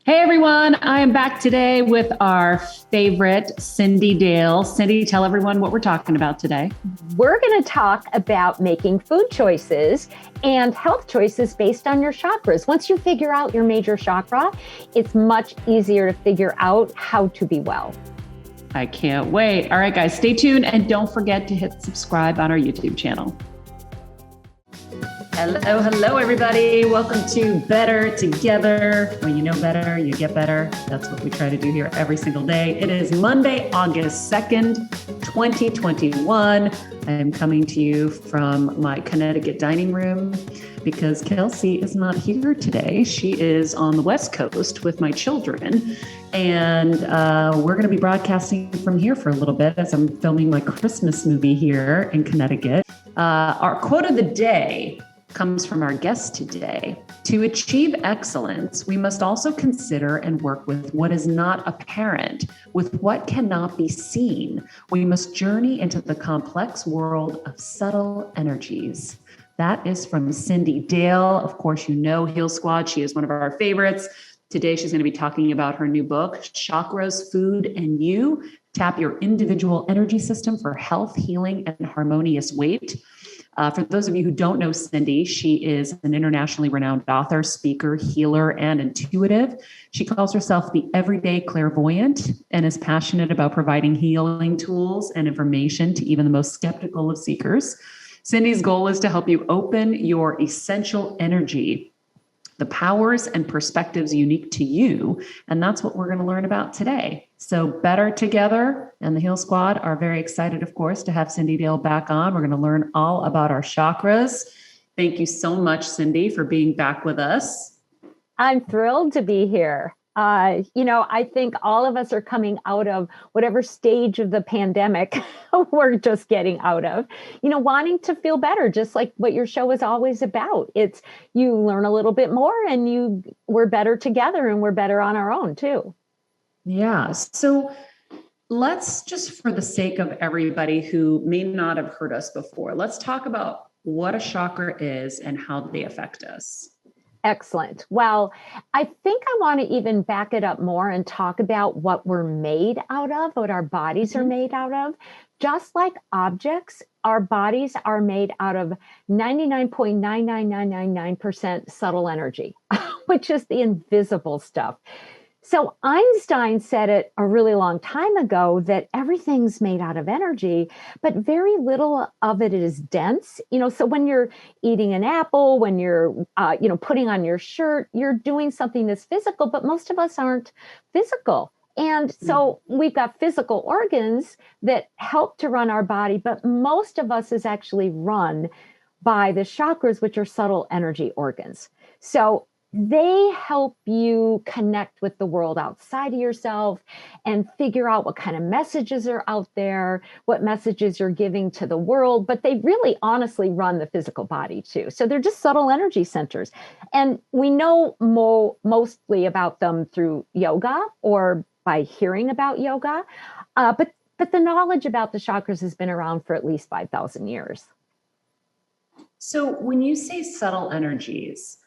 Hey everyone, I am back today with our favorite Cyndi Dale. Cyndi, tell everyone what we're talking about today. We're going to talk about making food choices and health choices based on your chakras. Once you figure out your major chakra, it's much easier to figure out how to be well. I can't wait. All right, guys, stay tuned and don't forget to hit subscribe on our YouTube channel. Hello, everybody. Welcome to Better Together. When you know better, you get better. That's what we try to do here every single day. It is Monday, August 2nd, 2021. I am coming to you from my Connecticut dining room because Kelsey is not here today. She is on the West Coast with my children. And we're going to be broadcasting from here for a little bit as I'm filming my Christmas movie here in Connecticut. Our quote of the day comes from our guest today. To achieve excellence, we must also consider and work with what is not apparent, with what cannot be seen. We must journey into the complex world of subtle energies. That is from Cyndi Dale. Of course, you know Heal Squad. She is one of our favorites. Today, she's going to be talking about her new book, Chakras, Food, and You. Tap your individual energy system for health, healing, and harmonious weight. For those of you who don't know Cyndi, she is an internationally renowned author, speaker, healer, and intuitive. She calls herself the everyday clairvoyant and is passionate about providing healing tools and information to even the most skeptical of seekers. Cyndi's goal is to help you open your essential energy, the powers and perspectives unique to you. And that's what we're going to learn about today. So Better Together and the Heal Squad are very excited, of course, to have Cyndi Dale back on. We're going to learn all about our chakras. Thank you so much, Cyndi, for being back with us. I'm thrilled to be here. I think all of us are coming out of whatever stage of the pandemic we're just getting out of, wanting to feel better, just like what your show is always about. It's you learn a little bit more and we're better together and we're better on our own too. Yeah. So let's just, for the sake of everybody who may not have heard us before, let's talk about what a chakra is and how they affect us. Excellent. Well, I think I want to even back it up more and talk about what we're made out of, what our bodies are made out of. Just like objects, our bodies are made out of 99.99999% subtle energy, which is the invisible stuff. So Einstein said it a really long time ago that everything's made out of energy, but very little of it is dense. So when you're eating an apple, when you're, putting on your shirt, you're doing something that's physical, but most of us aren't physical. And so we've got physical organs that help to run our body, but most of us is actually run by the chakras, which are subtle energy organs. So they help you connect with the world outside of yourself and figure out what kind of messages are out there, what messages you're giving to the world, but they really honestly run the physical body too. So they're just subtle energy centers. And we know mostly about them through yoga or by hearing about yoga. But the knowledge about the chakras has been around for at least 5,000 years. So when you say subtle energies,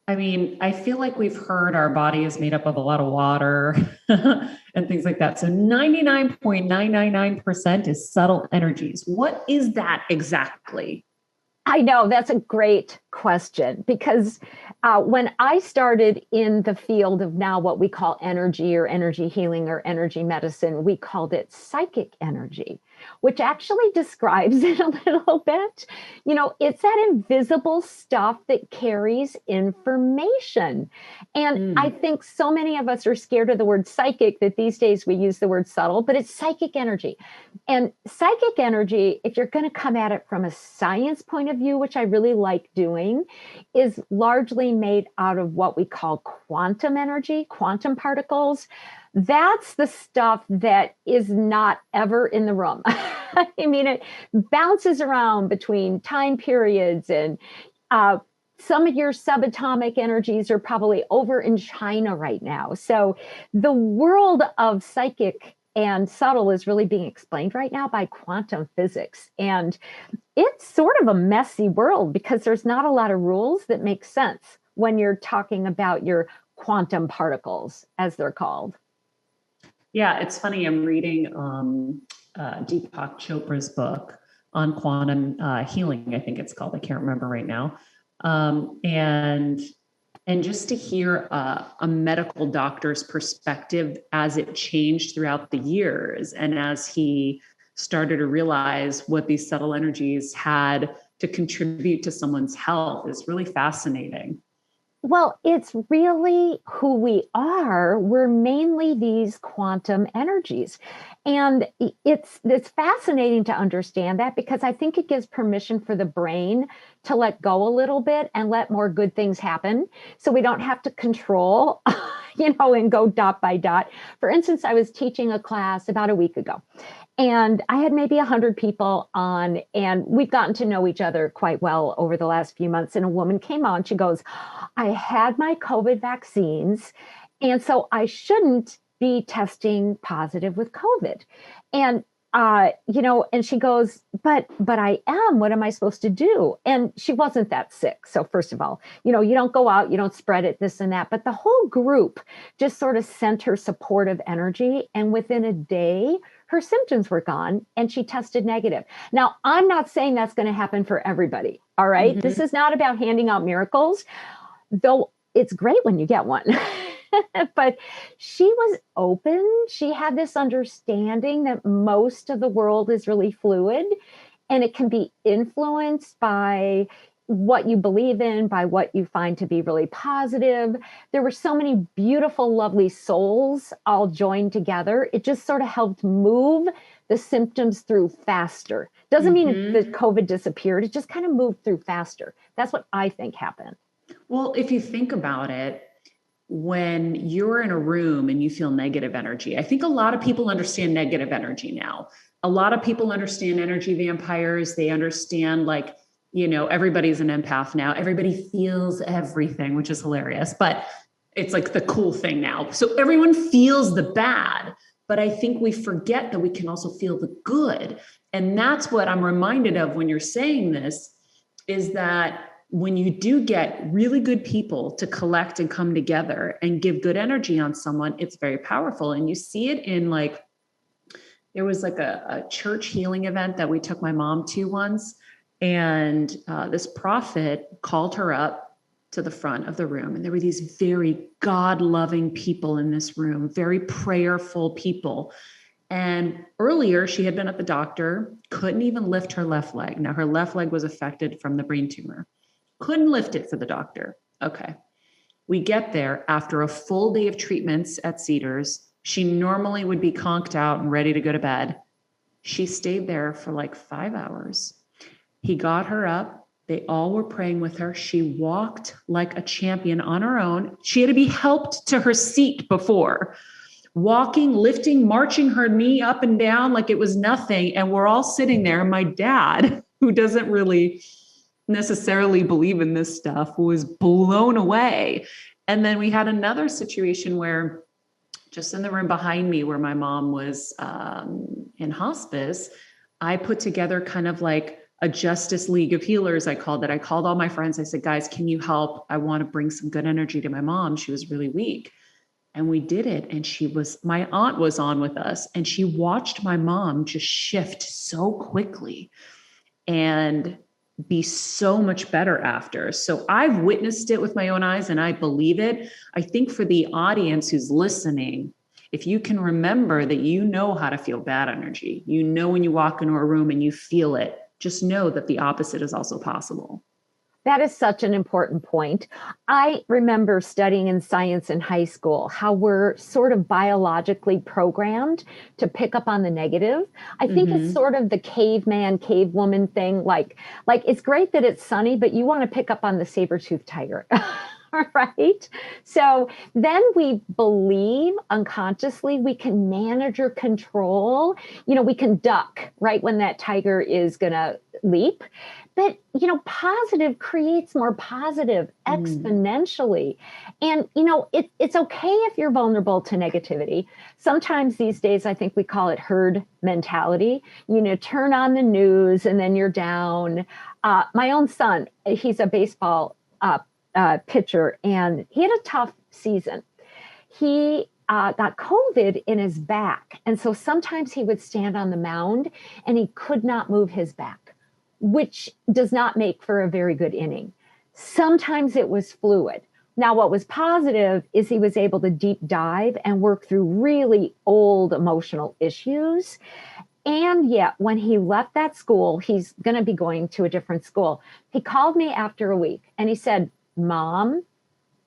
I mean, I feel like we've heard our body is made up of a lot of water and things like that. So 99.999% is subtle energies. What is that exactly? I know that's a great question because when I started in the field of now what we call energy or energy healing or energy medicine, we called it psychic energy, which actually describes it a little bit. It's that invisible stuff that carries information. And I think so many of us are scared of the word psychic that these days we use the word subtle, but it's psychic energy. And psychic energy, if you're going to come at it from a science point of view, which I really like doing, is largely made out of what we call quantum energy, quantum particles. That's the stuff that is not ever in the room. I mean, it bounces around between time periods, and some of your subatomic energies are probably over in China right now. So the world of psychic and subtle is really being explained right now by quantum physics. And it's sort of a messy world because there's not a lot of rules that make sense when you're talking about your quantum particles, as they're called. Yeah, it's funny. I'm reading Deepak Chopra's book on quantum healing. I think it's called. I can't remember right now. And just to hear a medical doctor's perspective as it changed throughout the years, and as he started to realize what these subtle energies had to contribute to someone's health, is really fascinating. Well, it's really who we are. We're mainly these quantum energies. And it's fascinating to understand that, because I think it gives permission for the brain to let go a little bit and let more good things happen. So we don't have to control, and go dot by dot. For instance, I was teaching a class about a week ago, and I had maybe 100 people on, and we've gotten to know each other quite well over the last few months. And a woman came on, she goes, I had my COVID vaccines, and so I shouldn't be testing positive with COVID. And and she goes, but I am. What am I supposed to do? And she wasn't that sick. So first of all, you don't go out, you don't spread it, this and that. But the whole group just sort of sent her supportive energy. And within a day, her symptoms were gone and she tested negative. Now, I'm not saying that's going to happen for everybody. All right. Mm-hmm. This is not about handing out miracles, though it's great when you get one. But she was open. She had this understanding that most of the world is really fluid, and it can be influenced by what you believe in, by what you find to be really positive. There were so many beautiful, lovely souls all joined together. It just sort of helped move the symptoms through faster. Doesn't mean that COVID disappeared. It just kind of moved through faster. That's what I think happened. Well, if you think about it, when you're in a room and you feel negative energy, I think a lot of people understand negative energy now. A lot of people understand energy vampires. They understand, everybody's an empath now. Everybody feels everything, which is hilarious, but it's like the cool thing now. So everyone feels the bad, but I think we forget that we can also feel the good. And that's what I'm reminded of when you're saying this, is that when you do get really good people to collect and come together and give good energy on someone, it's very powerful. And you see it in there was a church healing event that we took my mom to once. And this prophet called her up to the front of the room. And there were these very God-loving people in this room, very prayerful people. And earlier she had been at the doctor, couldn't even lift her left leg. Now her left leg was affected from the brain tumor. Couldn't lift it for the doctor. Okay. We get there after a full day of treatments at Cedars. She normally would be conked out and ready to go to bed. She stayed there for 5 hours. He got her up. They all were praying with her. She walked like a champion on her own. She had to be helped to her seat before. Walking, lifting, marching her knee up and down like it was nothing. And we're all sitting there. My dad, who doesn't really necessarily believe in this stuff, was blown away. And then we had another situation where, just in the room behind me where my mom was in hospice, I put together kind of a Justice League of Healers, I called it. I called all my friends. I said, guys, can you help? I want to bring some good energy to my mom. She was really weak. And we did it. And my aunt was on with us, and she watched my mom just shift so quickly and be so much better after. So I've witnessed it with my own eyes and I believe it. I think for the audience who's listening, if you can remember that you know how to feel bad energy, when you walk into a room and you feel it, just know that the opposite is also possible. That is such an important point. I remember studying in science in high school, how we're sort of biologically programmed to pick up on the negative. I think it's sort of the caveman, cavewoman thing. Like it's great that it's sunny, but you want to pick up on the saber-toothed tiger. Right? So then we believe unconsciously we can manage or control, we can duck right when that tiger is going to leap. But, positive creates more positive exponentially. And, it's okay if you're vulnerable to negativity. Sometimes these days, I think we call it herd mentality. Turn on the news and then you're down. My own son, he's a baseball pitcher, and he had a tough season. He got COVID in his back. And so sometimes he would stand on the mound and he could not move his back, which does not make for a very good inning. Sometimes it was fluid. Now, what was positive is he was able to deep dive and work through really old emotional issues. And yet, when he left that school, he's going to be going to a different school. He called me after a week and he said, Mom,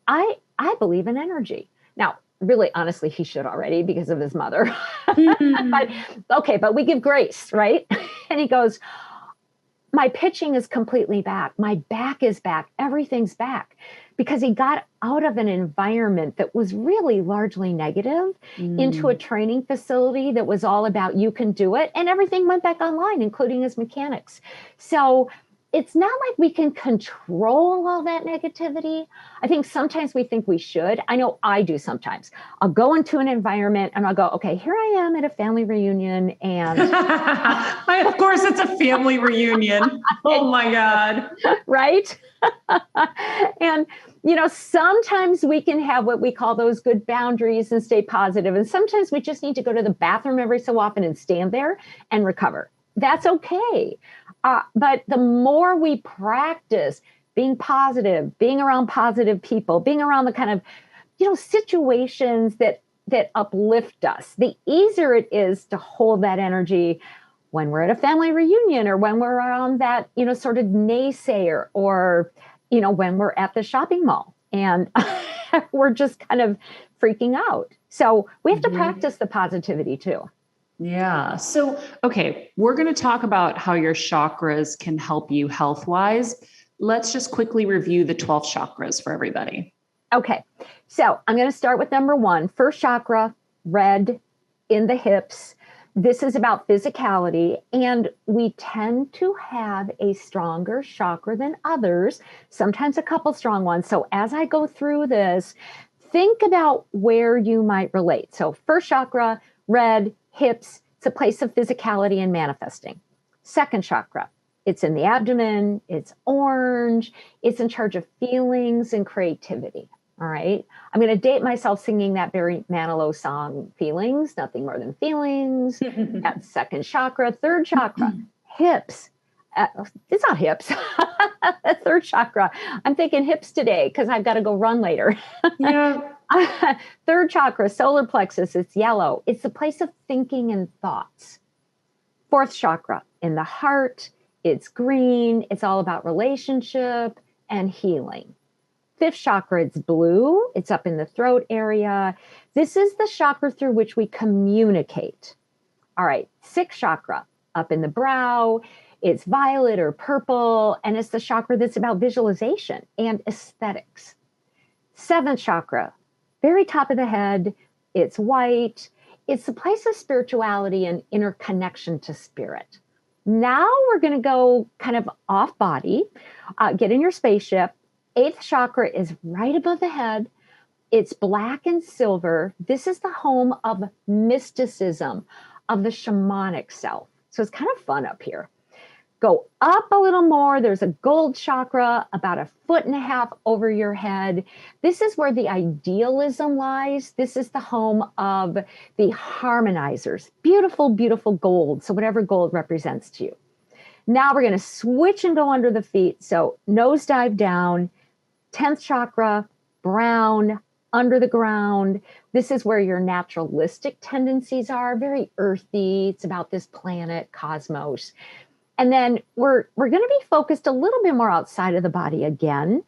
I believe in energy. Now, really, honestly, he should already because of his mother. But we give grace, right? And he goes, my pitching is completely back. My back is back. Everything's back. Because he got out of an environment that was really largely negative into a training facility that was all about you can do it. And everything went back online, including his mechanics. So it's not like we can control all that negativity. I think sometimes we think we should. I know I do sometimes. I'll go into an environment and I'll go, okay, here I am at a family reunion. And of course, it's a family reunion. Oh my God. Right? And, sometimes we can have what we call those good boundaries and stay positive. And sometimes we just need to go to the bathroom every so often and stand there and recover. That's okay. But the more we practice being positive, being around positive people, being around the kind of, situations that uplift us, the easier it is to hold that energy when we're at a family reunion or when we're around that, sort of naysayer or, when we're at the shopping mall and we're just kind of freaking out. So we have to practice the positivity too. Yeah. So, okay, we're going to talk about how your chakras can help you health-wise. Let's just quickly review the 12 chakras for everybody. Okay. So I'm going to start with number 1, first chakra, red, in the hips. This is about physicality, and we tend to have a stronger chakra than others, sometimes a couple strong ones. So as I go through this, think about where you might relate. So first chakra, red, hips, it's a place of physicality and manifesting. Second chakra, it's in the abdomen, it's orange, it's in charge of feelings and creativity. All right. I'm going to date myself singing that Barry Manilow song, Feelings, Nothing More Than Feelings. That's second chakra. Third chakra, hips. It's not hips. Third chakra. I'm thinking hips today because I've got to go run later. Yeah. Third chakra, solar plexus. It's yellow. It's the place of thinking and thoughts. Fourth chakra, in the heart. It's green. It's all about relationship and healing. Fifth chakra, it's blue. It's up in the throat area. This is the chakra through which we communicate. All right. Sixth chakra, up in the brow. It's violet or purple, and it's the chakra that's about visualization and aesthetics. Seventh chakra, very top of the head. It's white. It's the place of spirituality and inner connection to spirit. Now we're going to go kind of off body, get in your spaceship. Eighth chakra is right above the head. It's black and silver. This is the home of mysticism, of the shamanic self. So it's kind of fun up here. Go up a little more. There's a gold chakra about 1.5 feet over your head. This is where the idealism lies. This is the home of the harmonizers. Beautiful, beautiful gold. So whatever gold represents to you. Now we're going to switch and go under the feet. So nose dive down. 10th chakra, brown, under the ground. This is where your naturalistic tendencies are, very earthy. It's about this planet, cosmos. And then we're going to be focused a little bit more outside of the body again.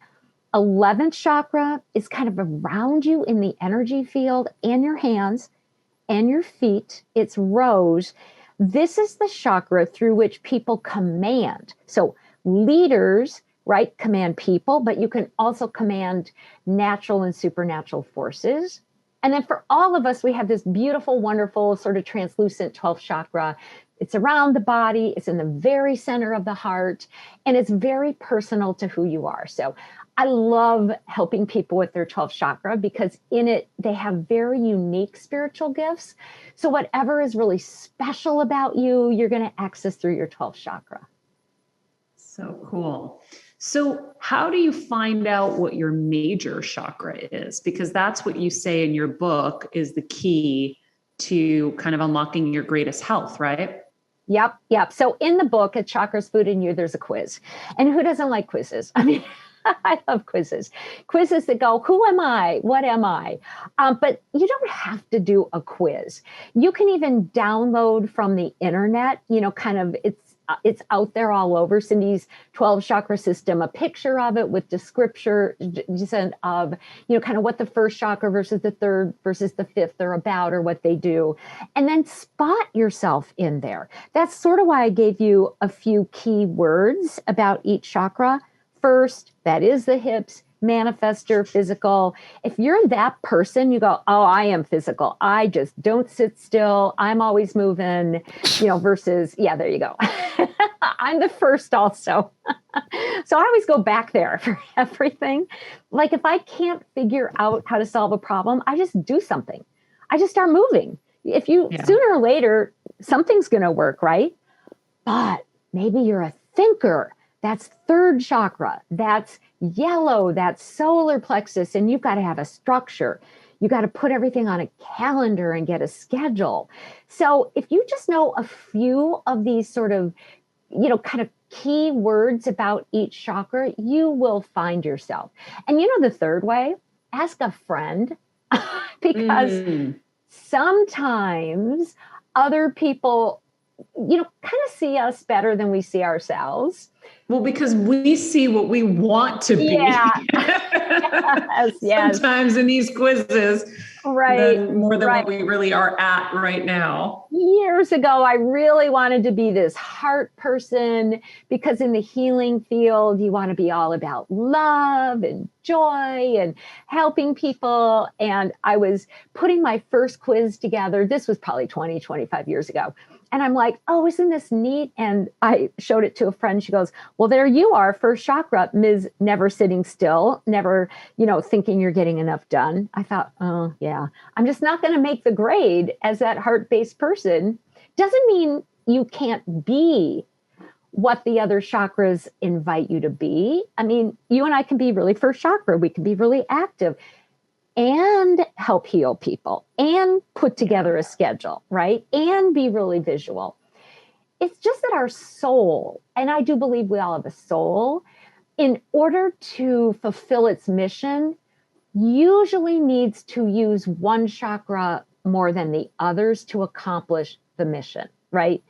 11th chakra is kind of around you in the energy field and your hands and your feet. It's rose. This is the chakra through which people command. So leaders, right, command people, but you can also command natural and supernatural forces. And then for all of us, we have this beautiful, wonderful, sort of translucent 12th chakra. It's around the body. It's in the very center of the heart. And it's very personal to who you are. So I love helping people with their 12th chakra because in it, they have very unique spiritual gifts. So whatever is really special about you, you're going to access through your 12th chakra. So cool. So how do you find out what your major chakra is? Because that's what you say in your book is the key to kind of unlocking your greatest health, right? Yep. So in the book, at Chakras, Food, and You, there's a quiz. And who doesn't like quizzes? I mean, I love quizzes. Quizzes that go, who am I? What am I? But you don't have to do a quiz. You can even download from the internet, kind of it's out there all over. Cindy's 12 chakra system, a picture of it with description of, kind of what the first chakra versus the third versus the fifth are about or what they do. And then spot yourself in there. That's sort of why I gave you a few key words about each chakra. First, that is the hips, manifester, physical. If you're that person, you go, oh, I am physical. I just don't sit still. I'm always moving, versus, yeah, there you go. I'm the first also. So I always go back there for everything. Like if I can't figure out how to solve a problem, I just do something. I just start moving. Sooner or later, something's going to work, right? But maybe you're a thinker. That's third chakra. That's yellow. That's solar plexus. And you've got to have a structure. You got to put everything on a calendar and get a schedule. So if you just know a few of these sort of, kind of key words about each chakra, you will find yourself. And the third way, ask a friend because sometimes other people, kind of see us better than we see ourselves. Well, because we see what we want to be. Yeah. Yes. Sometimes in these quizzes, right, more than what we really are at right now. Years ago, I really wanted to be this heart person because in the healing field, you want to be all about love and joy and helping people. And I was putting my first quiz together. This was probably 20, 25 years ago. And I'm like, oh, isn't this neat? And I showed it to a friend. She goes, well, there you are, first chakra, Ms. Never sitting still, never, thinking you're getting enough done. I thought, oh, yeah, I'm just not going to make the grade as that heart-based person. Doesn't mean you can't be what the other chakras invite you to be. I mean, you and I can be really first chakra. We can be really active and help heal people and put together a schedule, right? And be really visual. It's just that our soul, and I do believe we all have a soul, in order to fulfill its mission, usually needs to use one chakra more than the others to accomplish the mission, right?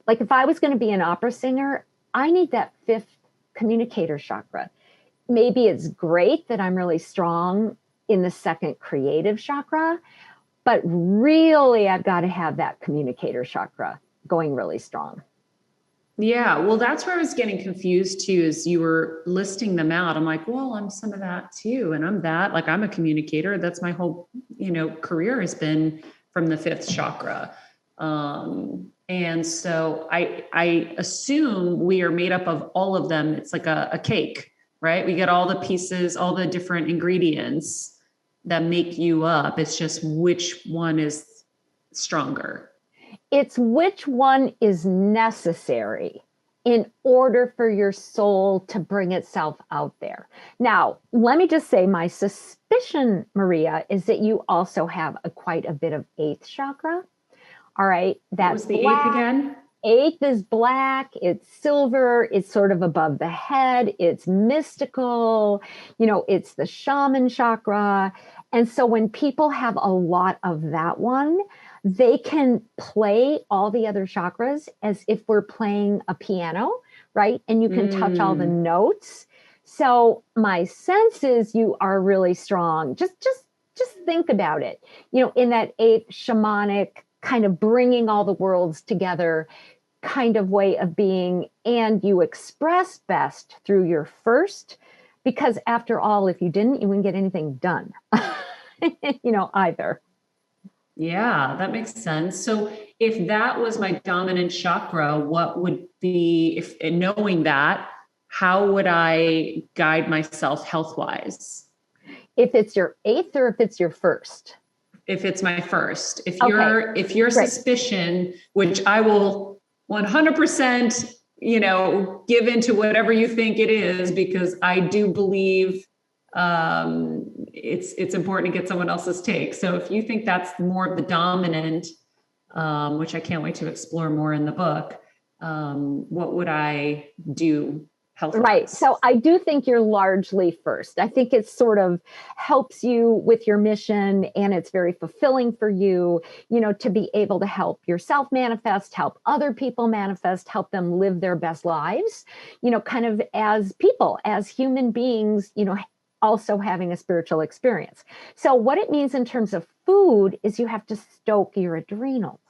Like if I was going to be an opera singer, I need that fifth communicator chakra. Maybe it's great that I'm really strong in the second creative chakra, but really I've got to have that communicator chakra going really strong. Yeah, well, that's where I was getting confused too, as you were listing them out. I'm like, well, I'm some of that too. And I'm that, like I'm a communicator. That's my whole, career has been from the fifth chakra. And so I assume we are made up of all of them. It's like a cake, right? We get all the pieces, all the different ingredients that make you up. It's just which one is stronger. It's which one is necessary in order for your soul to bring itself out there. Now, let me just say my suspicion, Maria, is that you also have quite a bit of eighth chakra. All right. What was the eighth again? Eighth is black, it's silver, it's sort of above the head, it's mystical, it's the shaman chakra. And so when people have a lot of that one, they can play all the other chakras as if we're playing a piano, right? And you can touch all the notes. So my sense is you are really strong. Just think about it, in that eighth shamanic kind of bringing all the worlds together kind of way of being. And you express best through your first, because after all, if you didn't, you wouldn't get anything done, either. Yeah, that makes sense. So if that was my dominant chakra, what would be, if knowing that, how would I guide myself health-wise? If it's your eighth or if it's your first? If it's my first, if Okay. your Great. suspicion, which I will 100% give into whatever you think it is, because I do believe it's important to get someone else's take. So if you think that's more of the dominant, which I can't wait to explore more in the book, what would I do health-wise? Right. So I do think you're largely first. I think it sort of helps you with your mission, and it's very fulfilling for you, to be able to help yourself manifest, help other people manifest, help them live their best lives, kind of as people, as human beings, also having a spiritual experience. So what it means in terms of food is you have to stoke your adrenals,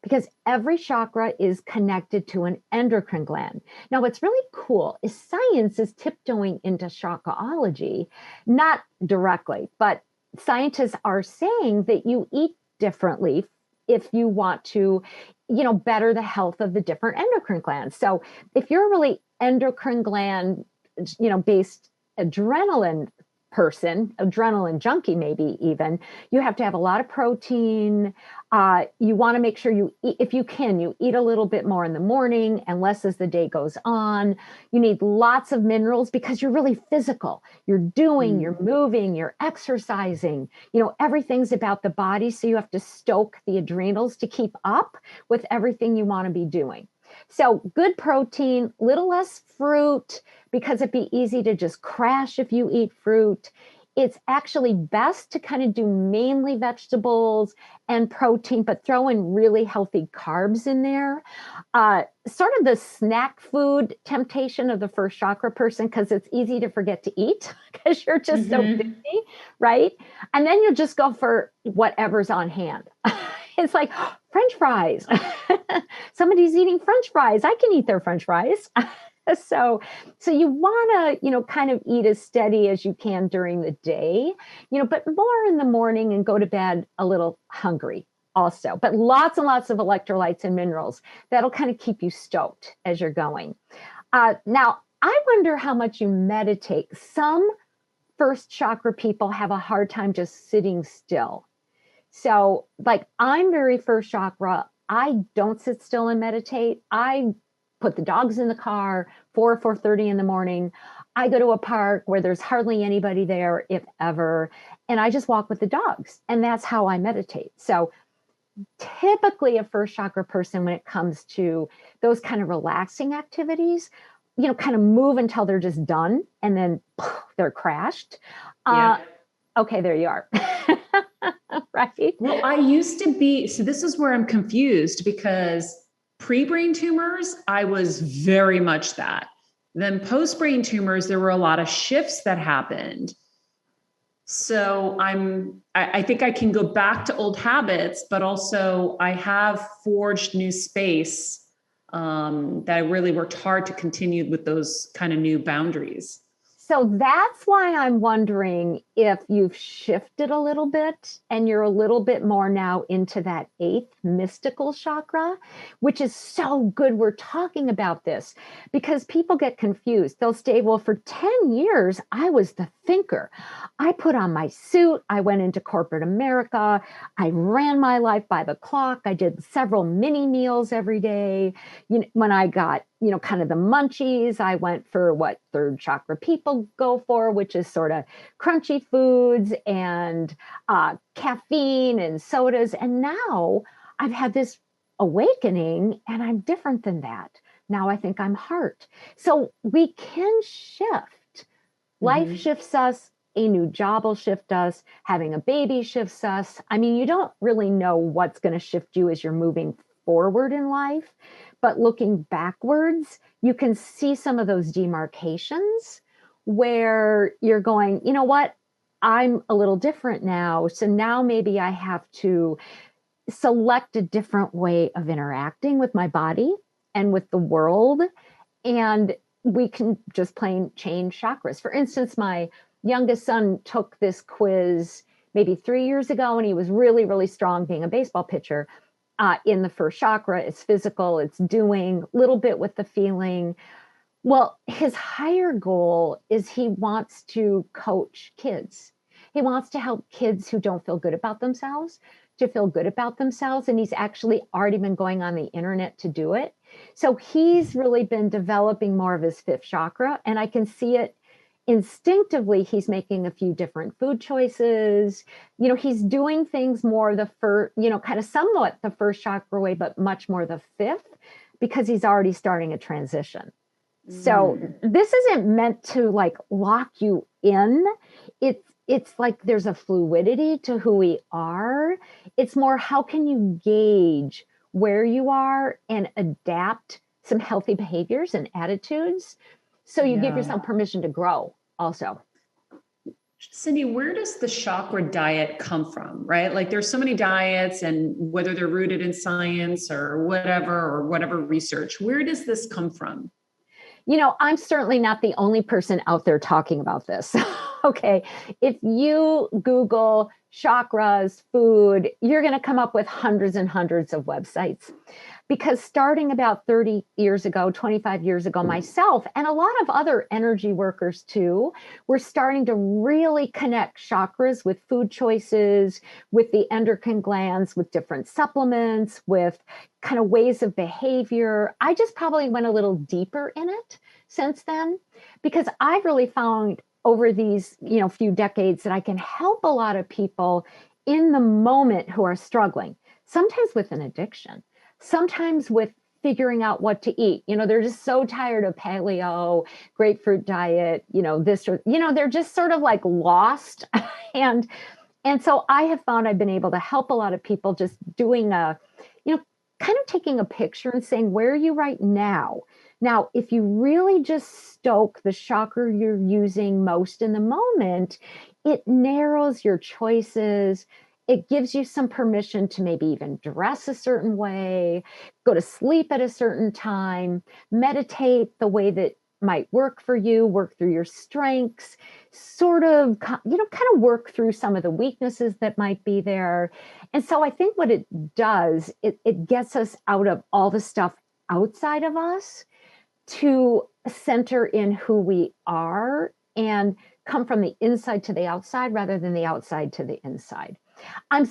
because every chakra is connected to an endocrine gland. Now, what's really cool is science is tiptoeing into chakraology, not directly, but scientists are saying that you eat differently if you want to, better the health of the different endocrine glands. So if you're a really endocrine gland, based adrenaline person, adrenaline junkie, maybe even, you have to have a lot of protein. You want to make sure you eat, if you can, you eat a little bit more in the morning and less as the day goes on. You need lots of minerals because you're really physical. You're doing, you're moving, you're exercising, everything's about the body. So you have to stoke the adrenals to keep up with everything you want to be doing. So good protein, little less fruit, because it'd be easy to just crash if you eat fruit. It's actually best to kind of do mainly vegetables and protein, but throw in really healthy carbs in there. Sort of the snack food temptation of the first chakra person, because it's easy to forget to eat because you're just so busy, right? And then you'll just go for whatever's on hand. It's like French fries. Somebody's eating French fries. I can eat their French fries. So you want to, kind of eat as steady as you can during the day, but more in the morning and go to bed a little hungry also. But lots and lots of electrolytes and minerals. That'll kind of keep you stoked as you're going. Now, I wonder how much you meditate. Some first chakra people have a hard time just sitting still. So like I'm very first chakra. I don't sit still and meditate. I put the dogs in the car, 4:30 in the morning. I go to a park where there's hardly anybody there, if ever, and I just walk with the dogs. And that's how I meditate. So typically a first chakra person, when it comes to those kind of relaxing activities, kind of move until they're just done and then they're crashed. Okay, there you are. Right. Well, I used to be, so this is where I'm confused, because pre-brain tumors, I was very much that. Then post-brain tumors, there were a lot of shifts that happened. So I think I can go back to old habits, but also I have forged new space that I really worked hard to continue with those kind of new boundaries. So that's why I'm wondering if you've shifted a little bit and you're a little bit more now into that 8th mystical chakra, which is so good we're talking about this, because people get confused. They'll say, well, for 10 years, I was the thinker. I put on my suit. I went into corporate America. I ran my life by the clock. I did several mini meals every day. When I got kind of the munchies, I went for what third chakra people go for, which is sort of crunchy foods and caffeine and sodas. And now I've had this awakening and I'm different than that. Now I think I'm heart. So we can shift. Life shifts us. A new job will shift us. Having a baby shifts us. I mean, you don't really know what's going to shift you as you're moving forward in life. But looking backwards, you can see some of those demarcations where you're going, you know what? I'm a little different now. So now maybe I have to select a different way of interacting with my body and with the world. And we can just plain change chakras. For instance, my youngest son took this quiz maybe 3 years ago, and he was really, really strong being a baseball pitcher. In the first chakra, it's physical, it's doing, a little bit with the feeling. Well, his higher goal is he wants to coach kids. He wants to help kids who don't feel good about themselves to feel good about themselves. And he's actually already been going on the internet to do it. So he's really been developing more of his fifth chakra, and I can see it instinctively. He's making a few different food choices. He's doing things more the first, kind of somewhat the first chakra way, but much more the fifth, because he's already starting a transition. So this isn't meant to like lock you in. It's like there's a fluidity to who we are. It's more, how can you gauge where you are and adapt some healthy behaviors and attitudes, so you give yourself permission to grow also. Cyndi, where does the chakra diet come from, right? Like there's so many diets, and whether they're rooted in science or whatever research, where does this come from? I'm certainly not the only person out there talking about this. Okay. If you Google chakras, food, you're going to come up with hundreds and hundreds of websites. Because starting about 30 years ago, 25 years ago, myself and a lot of other energy workers too, were starting to really connect chakras with food choices, with the endocrine glands, with different supplements, with kind of ways of behavior. I just probably went a little deeper in it since then, because I've really found over these, few decades that I can help a lot of people in the moment who are struggling, sometimes with an addiction, sometimes with figuring out what to eat. They're just so tired of paleo, grapefruit diet, this, or, they're just sort of like lost. and so I have found I've been able to help a lot of people just doing kind of taking a picture and saying, where are you right now? Now, if you really just stoke the chakra you're using most in the moment, it narrows your choices. It gives you some permission to maybe even dress a certain way, go to sleep at a certain time, meditate the way that might work for you, work through your strengths, sort of, kind of work through some of the weaknesses that might be there. And so I think what it does, it gets us out of all the stuff outside of us to center in who we are and come from the inside to the outside rather than the outside to the inside. I'm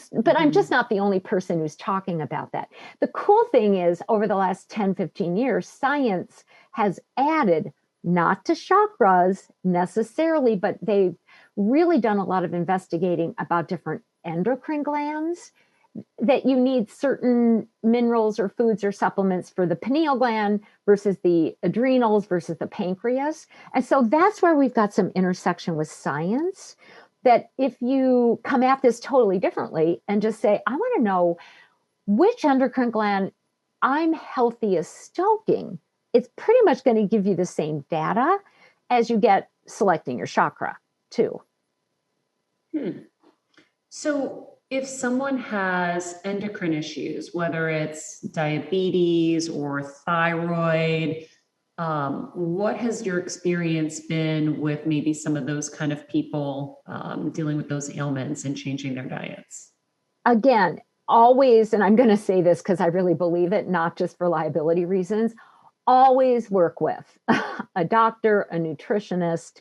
just not the only person who's talking about that. The cool thing is, over the last 10, 15 years, science has added, not to chakras necessarily, but they've really done a lot of investigating about different endocrine glands, that you need certain minerals or foods or supplements for the pineal gland versus the adrenals versus the pancreas. And so that's where we've got some intersection with science, that if you come at this totally differently and just say, I want to know which endocrine gland I'm healthiest stoking, it's pretty much going to give you the same data as you get selecting your chakra too. So if someone has endocrine issues, whether it's diabetes or thyroid, what has your experience been with maybe some of those kind of people dealing with those ailments and changing their diets? Again, always, and I'm going to say this because I really believe it, not just for liability reasons, always work with a doctor, a nutritionist,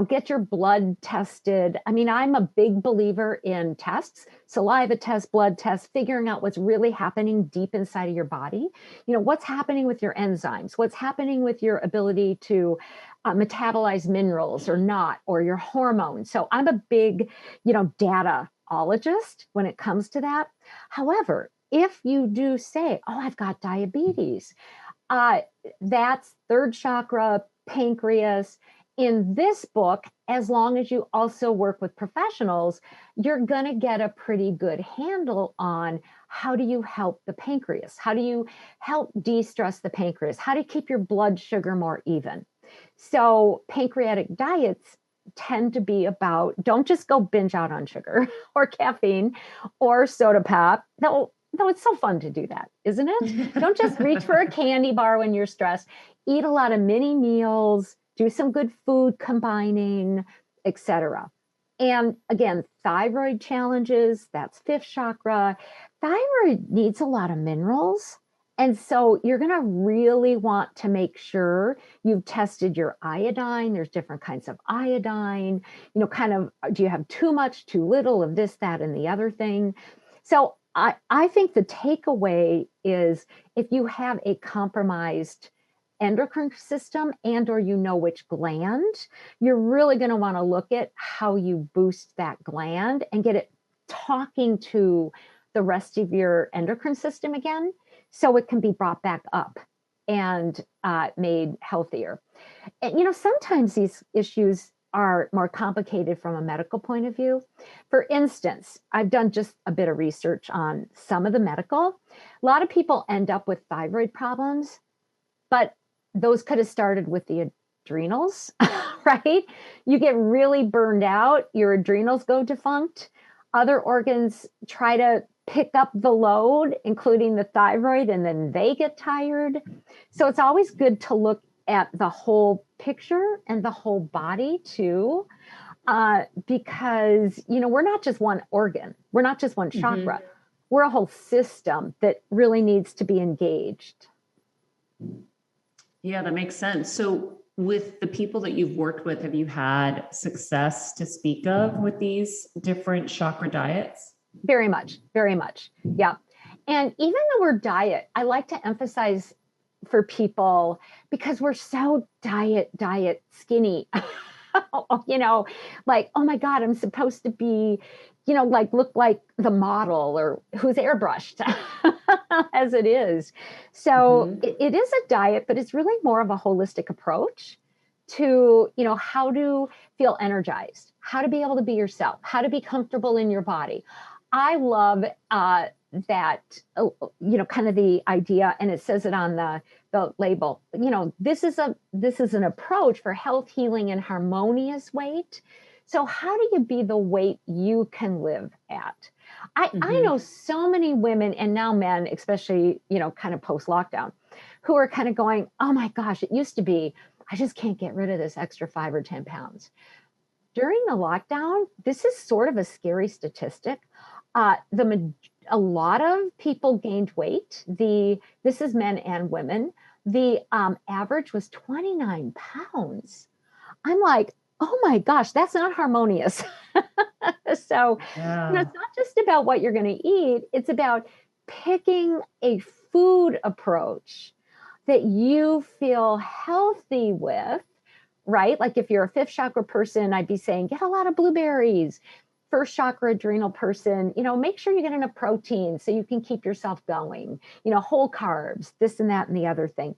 get your blood tested. I mean, I'm a big believer in tests, saliva tests, blood tests, figuring out what's really happening deep inside of your body. What's happening with your enzymes, what's happening with your ability to metabolize minerals or not, or your hormones. So I'm a big, dataologist when it comes to that. However, if you do say, oh, I've got diabetes, that's third chakra, pancreas. In this book, as long as you also work with professionals, you're going to get a pretty good handle on how do you help the pancreas? How do you help de-stress the pancreas? How do you keep your blood sugar more even? So pancreatic diets tend to be about, don't just go binge out on sugar or caffeine or soda pop. Though it's so fun to do that, isn't it? Don't just reach for a candy bar when you're stressed. Eat a lot of mini meals, do some good food combining, etc. And again, thyroid challenges, that's fifth chakra. Thyroid needs a lot of minerals. And so you're going to really want to make sure you've tested your iodine. There's different kinds of iodine, do you have too much, too little of this, that, and the other thing? So I think the takeaway is if you have a compromised endocrine system and or you know which gland, you're really going to want to look at how you boost that gland and get it talking to the rest of your endocrine system again, so it can be brought back up and made healthier. And sometimes these issues are more complicated from a medical point of view. For instance, I've done just a bit of research on some of the medical. A lot of people end up with thyroid problems, but those could have started with the adrenals, right? You get really burned out, your adrenals go defunct, other organs try to pick up the load, including the thyroid, and then they get tired. So it's always good to look at the whole picture and the whole body too, because we're not just one organ, we're not just one chakra, we're a whole system that really needs to be engaged. Yeah, that makes sense. So with the people that you've worked with, have you had success to speak of with these different chakra diets? Very much, very much. Yeah. And even the word diet, I like to emphasize for people, because we're so diet skinny. Like, oh my God, I'm supposed to be, like look like the model or who's airbrushed as it is. So it is a diet, but it's really more of a holistic approach to, how to feel energized, how to be able to be yourself, how to be comfortable in your body. I love that, kind of the idea, and it says it on the label, this is an approach for health, healing, and harmonious weight. So how do you be the weight you can live at? I know so many women and now men, especially, kind of post lockdown, who are kind of going, oh my gosh, it used to be, I just can't get rid of this extra 5 or 10 pounds. During the lockdown, this is sort of a scary statistic. A lot of people gained weight. This is men and women. The average was 29 pounds. I'm like, oh my gosh, that's not harmonious. So it's not just about what you're going to eat. It's about picking a food approach that you feel healthy with, right? Like if you're a fifth chakra person, I'd be saying, get a lot of blueberries. First chakra adrenal person, make sure you get enough protein so you can keep yourself going, whole carbs, this and that and the other thing.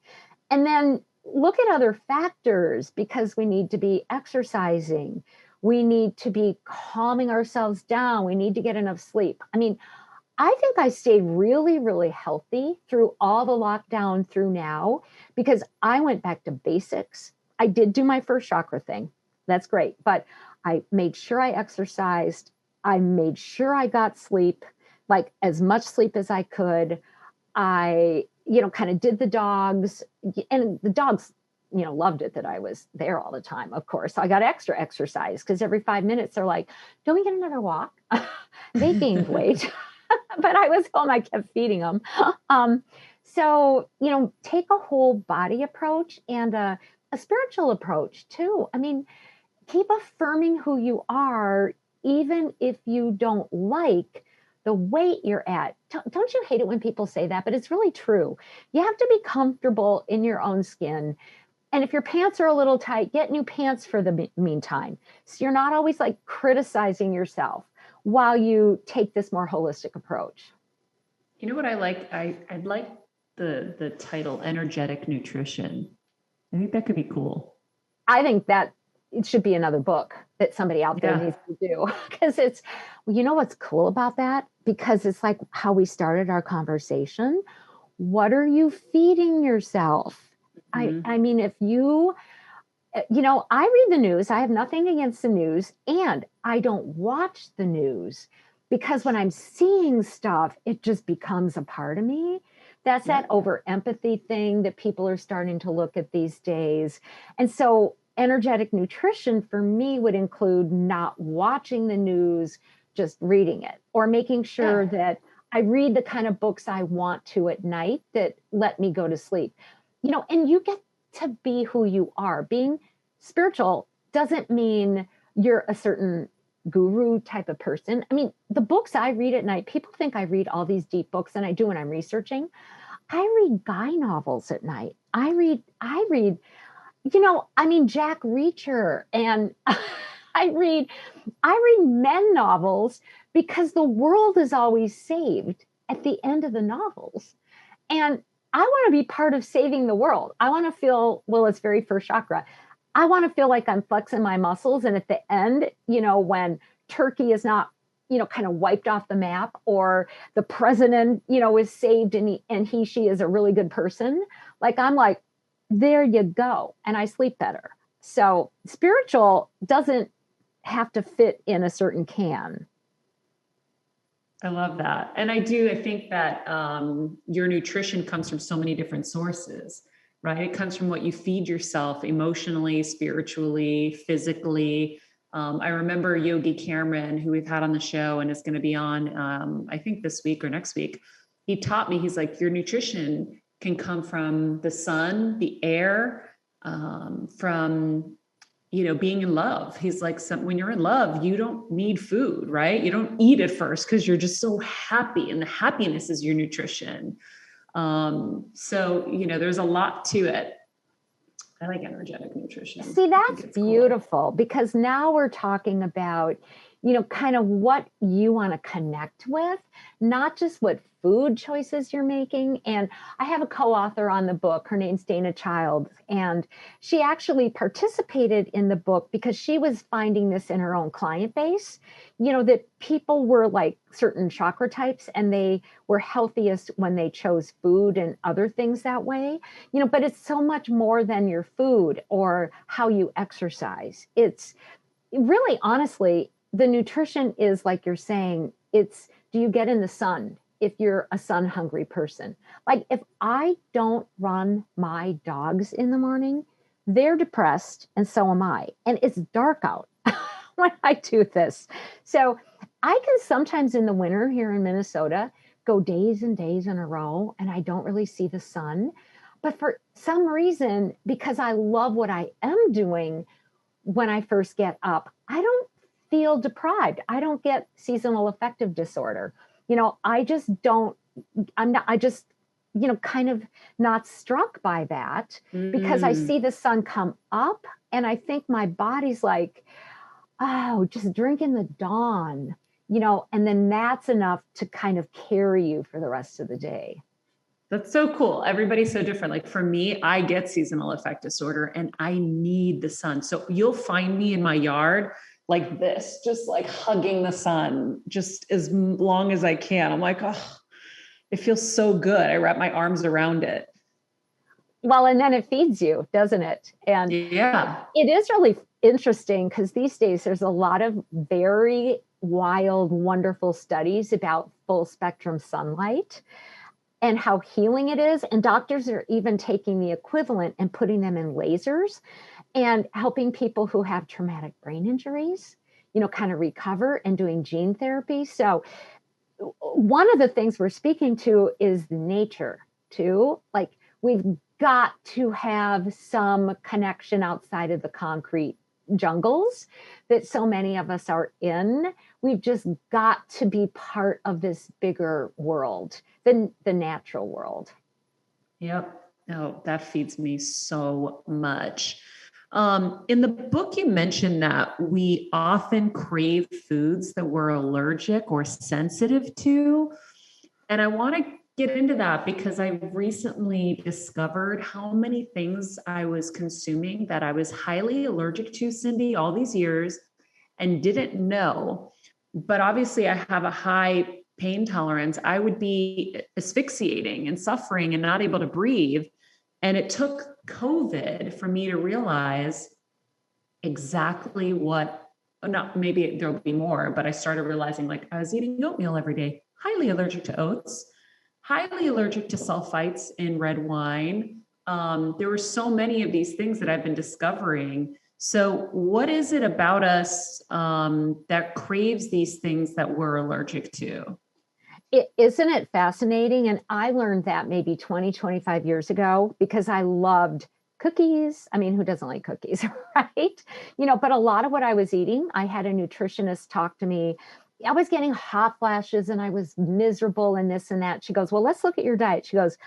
And then look at other factors, because we need to be exercising. We need to be calming ourselves down. We need to get enough sleep. I mean, I think I stayed really, really healthy through all the lockdown through now, because I went back to basics. I did do my first chakra thing. That's great. But I made sure I exercised. I made sure I got sleep, like as much sleep as I could. I, kind of did the dogs, and the dogs, loved it that I was there all the time, of course. So I got extra exercise, because every 5 minutes they're like, don't we get another walk? They gained weight, but I was home. I kept feeding them. So, take a whole body approach and a spiritual approach too. I mean, keep affirming who you are, even if you don't like the weight you're at. Don't you hate it when people say that? But it's really true. You have to be comfortable in your own skin. And if your pants are a little tight, get new pants for the meantime. So you're not always like criticizing yourself while you take this more holistic approach. You know what I like? I'd like the title Energetic Nutrition. I think that could be cool. I think that it should be another book that somebody out there needs to do, because it's, what's cool about that? Because it's like how we started our conversation. What are you feeding yourself? I mean, if you, I read the news. I have nothing against the news, and I don't watch the news, because when I'm seeing stuff, it just becomes a part of me. That's that over empathy thing that people are starting to look at these days. And so energetic nutrition for me would include not watching the news, just reading it, or making sure that I read the kind of books I want to at night that let me go to sleep. And you get to be who you are. Being spiritual doesn't mean you're a certain guru type of person. I mean, the books I read at night, people think I read all these deep books, and I do when I'm researching. I read guy novels at night. I read, I mean, Jack Reacher, and I read, I read men novels because the world is always saved at the end of the novels. And I want to be part of saving the world. I want to feel, well, it's very first chakra. I want to feel like I'm flexing my muscles. And at the end, when Turkey is not, kind of wiped off the map, or the president, is saved, and she is a really good person. Like, I'm like, there you go. And I sleep better. So spiritual doesn't have to fit in a certain can. I love that. And I think that your nutrition comes from so many different sources, right? It comes from what you feed yourself emotionally, spiritually, physically. I remember Yogi Cameron, who we've had on the show and is going to be on, I think this week or next week. He taught me, he's like, your nutrition can come from the sun, the air, from being in love. He's like, when you're in love, you don't need food, right? You don't eat at first because you're just so happy, and the happiness is your nutrition. So, there's a lot to it. I like energetic nutrition. See, that's beautiful, cool. Because now we're talking about, kind of what you want to connect with, not just what food choices you're making. And I have a co-author on the book. Her name's Dana Childs, and she actually participated in the book because she was finding this in her own client base, that people were like certain chakra types, and they were healthiest when they chose food and other things that way, but it's so much more than your food or how you exercise. It's really, honestly, the nutrition is, like you're saying, it's, do you get in the sun? If you're a sun hungry person, like if I don't run my dogs in the morning, they're depressed, and so am I. And it's dark out when I do this. So I can sometimes in the winter here in Minnesota go days and days in a row, and I don't really see the sun. But for some reason, because I love what I am doing, when I first get up, I don't feel deprived. I don't get seasonal affective disorder. I just don't, I just, kind of not struck by that, because I see the sun come up, and I think my body's like, oh, just drink in the dawn, and then that's enough to kind of carry you for the rest of the day. That's so cool. Everybody's so different. Like for me, I get seasonal affective disorder, and I need the sun. So you'll find me in my yard like this, just like hugging the sun just as long as I can. I'm like, oh, it feels so good. I wrap my arms around it. Well, and then it feeds you, doesn't it? And yeah, it is really interesting, because these days there's a lot of very wild, wonderful studies about full spectrum sunlight and how healing it is. And doctors are even taking the equivalent and putting them in lasers and helping people who have traumatic brain injuries, kind of recover, and doing gene therapy. So one of the things we're speaking to is nature too. Like, we've got to have some connection outside of the concrete jungles that so many of us are in. We've just got to be part of this bigger world than the natural world. Yep. Oh, that feeds me so much. In the book, you mentioned that we often crave foods that we're allergic or sensitive to. And I want to get into that because I recently discovered how many things I was consuming that I was highly allergic to, Cyndi, all these years, and didn't know. But obviously I have a high pain tolerance. I would be asphyxiating and suffering and not able to breathe. And it took COVID for me to realize exactly what, not maybe there'll be more, but I started realizing, like, I was eating oatmeal every day, highly allergic to oats, highly allergic to sulfites in red wine. There were so many of these things that I've been discovering. So what is it about us that craves these things that we're allergic to? Isn't it fascinating? And I learned that maybe 20, 25 years ago because I loved cookies. I mean, who doesn't like cookies, right? But a lot of what I was eating, I had a nutritionist talk to me. I was getting hot flashes and I was miserable and this and that. She goes, well, let's look at your diet. She goes,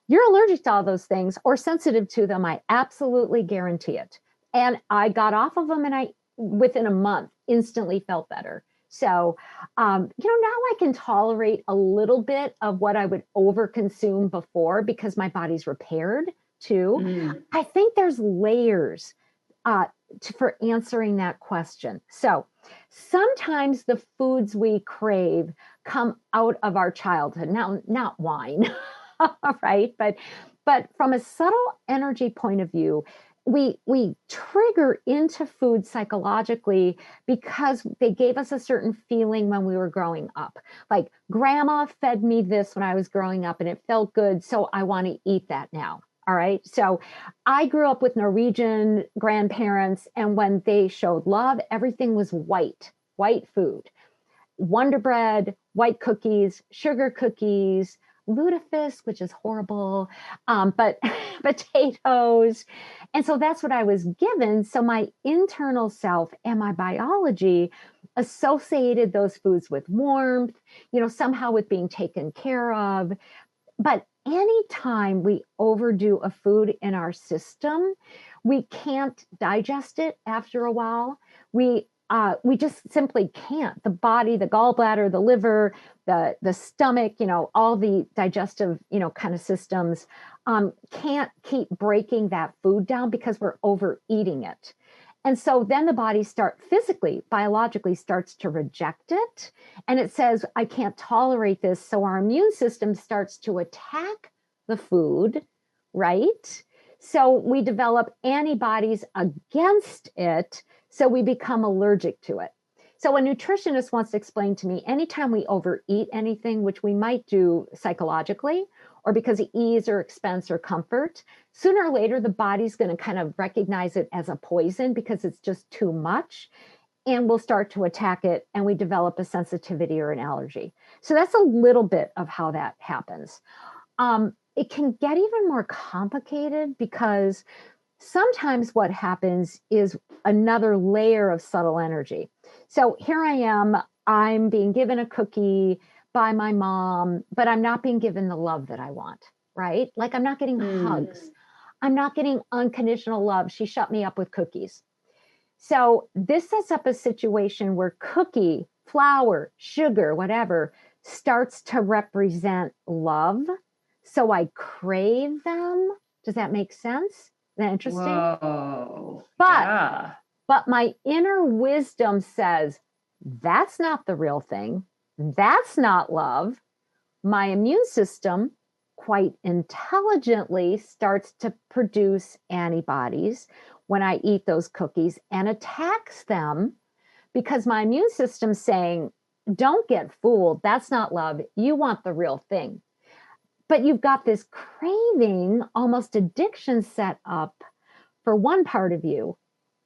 you're allergic to all those things or sensitive to them. I absolutely guarantee it. And I got off of them and I, within a month, instantly felt better. So, now I can tolerate a little bit of what I would overconsume before because my body's repaired too. I think there's layers for answering that question. So sometimes the foods we crave come out of our childhood. Now, not wine, right? But from a subtle energy point of view, we trigger into food psychologically because they gave us a certain feeling when we were growing up. Like grandma fed me this when I was growing up and it felt good, so I want to eat that now. All right. So I grew up with Norwegian grandparents, and when they showed love, everything was white food, Wonder Bread, white cookies, sugar cookies, lutefisk, which is horrible, but potatoes. And so that's what I was given. So my internal self and my biology associated those foods with warmth, somehow with being taken care of. But anytime we overdo a food in our system, we can't digest it after a while. We just simply can't. The body, the gallbladder, the liver, the stomach, all the digestive, kind of systems can't keep breaking that food down because we're overeating it. And so then the body biologically starts to reject it. And it says, I can't tolerate this. So our immune system starts to attack the food, right? So we develop antibodies against it. So we become allergic to it. So a nutritionist wants to explain to me, anytime we overeat anything, which we might do psychologically, or because of ease or expense or comfort, sooner or later, the body's going to kind of recognize it as a poison because it's just too much. And we'll start to attack it and we develop a sensitivity or an allergy. So that's a little bit of how that happens. It can get even more complicated because sometimes what happens is another layer of subtle energy. So here I am, I'm being given a cookie by my mom, but I'm not being given the love that I want, right? Like I'm not getting hugs. I'm not getting unconditional love. She shut me up with cookies. So this sets up a situation where cookie, flour, sugar, whatever, starts to represent love. So I crave them. Does that make sense? Is that interesting? Whoa. But my inner wisdom says, that's not the real thing. That's not love. My immune system quite intelligently starts to produce antibodies when I eat those cookies and attacks them because my immune system's saying, don't get fooled. That's not love. You want the real thing. But you've got this craving, almost addiction set up for one part of you,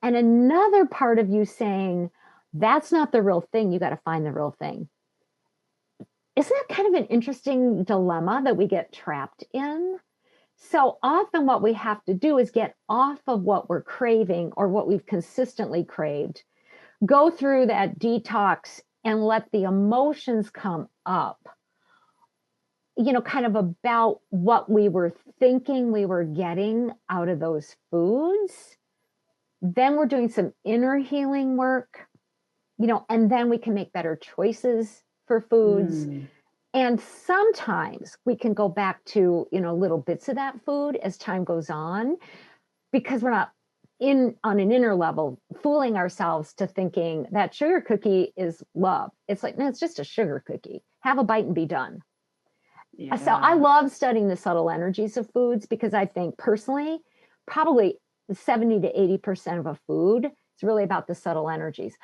and another part of you saying, that's not the real thing. You got to find the real thing. Isn't that kind of an interesting dilemma that we get trapped in? So often what we have to do is get off of what we're craving or what we've consistently craved, go through that detox and let the emotions come up, kind of about what we were thinking we were getting out of those foods. Then we're doing some inner healing work, and then we can make better choices for foods. And sometimes we can go back to, little bits of that food as time goes on, because we're not on an inner level fooling ourselves to thinking that sugar cookie is love. It's like, no, it's just a sugar cookie. Have a bite and be done. Yeah. So I love studying the subtle energies of foods because I think personally, probably 70 to 80% of a food is really about the subtle energies.